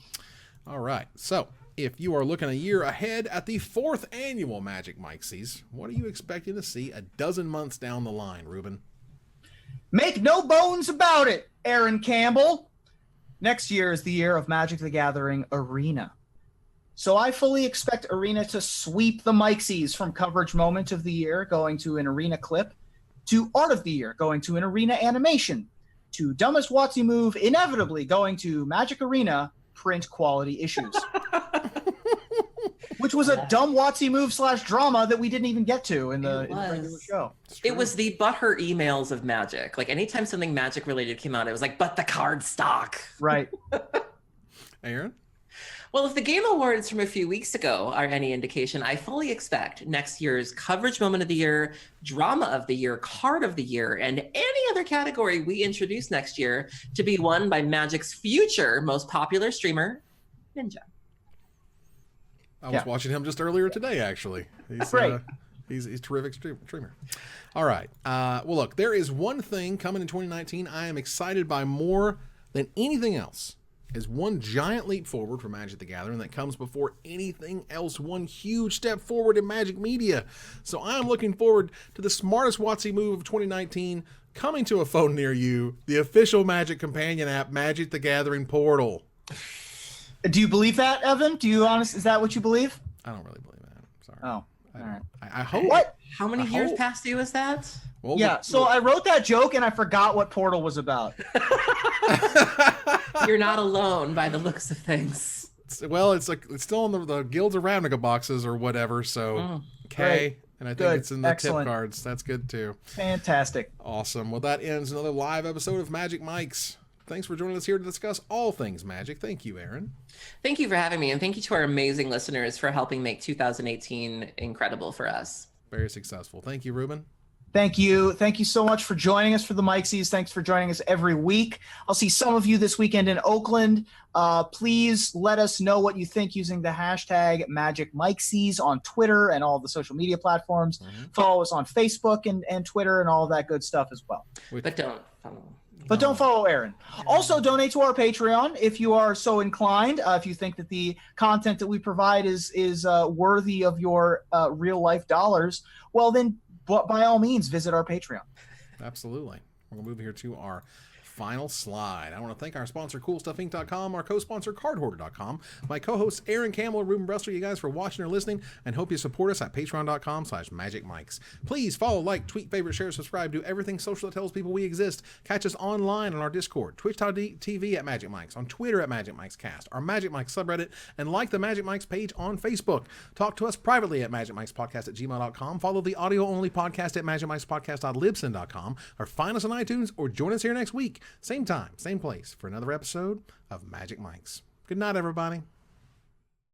All right. So if you are looking a year ahead at the 4th annual Magic Micsies, what are you expecting to see a dozen months down the line, Ruben? Make no bones about it, Aaron Campbell. Next year is the year of Magic the Gathering Arena. So I fully expect Arena to sweep the Micsies from coverage moment of the year, going to an Arena clip, to art of the year, going to an Arena animation, to dumbest WotC move, inevitably going to Magic Arena print quality issues. Which was a dumb WotC move / drama that we didn't even get to in the regular show. It was the butthurt emails of Magic. Like anytime something Magic related came out, it was like, but the card stock. Right. Aaron? Well, if the Game Awards from a few weeks ago are any indication, I fully expect next year's coverage moment of the year, drama of the year, card of the year, and any other category we introduce next year to be won by Magic's future most popular streamer, Ninja. I was watching him just earlier today, actually. He's great. He's a terrific streamer. All right. Well, look, there is one thing coming in 2019 I am excited by more than anything else. Is one giant leap forward for Magic the Gathering that comes before anything else, one huge step forward in Magic media. So I am looking forward to the smartest WotC move of 2019 coming to a phone near you, the official Magic companion app, Magic the Gathering Portal. Do you believe that, Evan? Is that what you believe? I don't really believe that. Sorry. Oh, all right. I hope. What? How many years past due is that? Well, Yeah, so I wrote that joke and I forgot what Portal was about. You're not alone by the looks of things. Well, it's still in the Guilds of Ravnica boxes or whatever. So Great. And I think Good. it's in the Excellent. tip cards. That's good too. Fantastic. Awesome. Well, that ends another live episode of Magic Mics. Thanks for joining us here to discuss all things Magic. Thank you, Aaron. Thank you for having me, and thank you to our amazing listeners for helping make 2018 incredible for us. Very successful. Thank you, Ruben. Thank you. Thank you so much for joining us for the Micsies. Thanks for joining us every week. I'll see some of you this weekend in Oakland. Please let us know what you think using the hashtag Magic Micsies on Twitter and all the social media platforms. Follow us on Facebook and Twitter and all of that good stuff as well. But don't follow. But don't follow Aaron. Also, donate to our Patreon if you are so inclined. If you think that the content that we provide is worthy of your real life dollars, well then, by all means, visit our Patreon. Absolutely. We're going to move here to our final slide. I want to thank our sponsor, CoolStuffInc.com, our co-sponsor, CardHoarder.com, my co-hosts, Aaron Campbell and Ruben Bressler, you guys for watching or listening, and hope you support us at patreon.com/magicmics. Please follow, like, tweet, favorite, share, subscribe, do everything social that tells people we exist. Catch us online on our Discord, twitch.tv at Magic Mics, on Twitter at Magic Mics Cast, our Magic Mics subreddit, and like the Magic Mics page on Facebook. Talk to us privately at magicmicspodcast@gmail.com. Follow the audio-only podcast at magicmicspodcast.libsyn.com, or find us on iTunes, or join us here next week. Same time, same place for another episode of Magic Mics. Good night, everybody.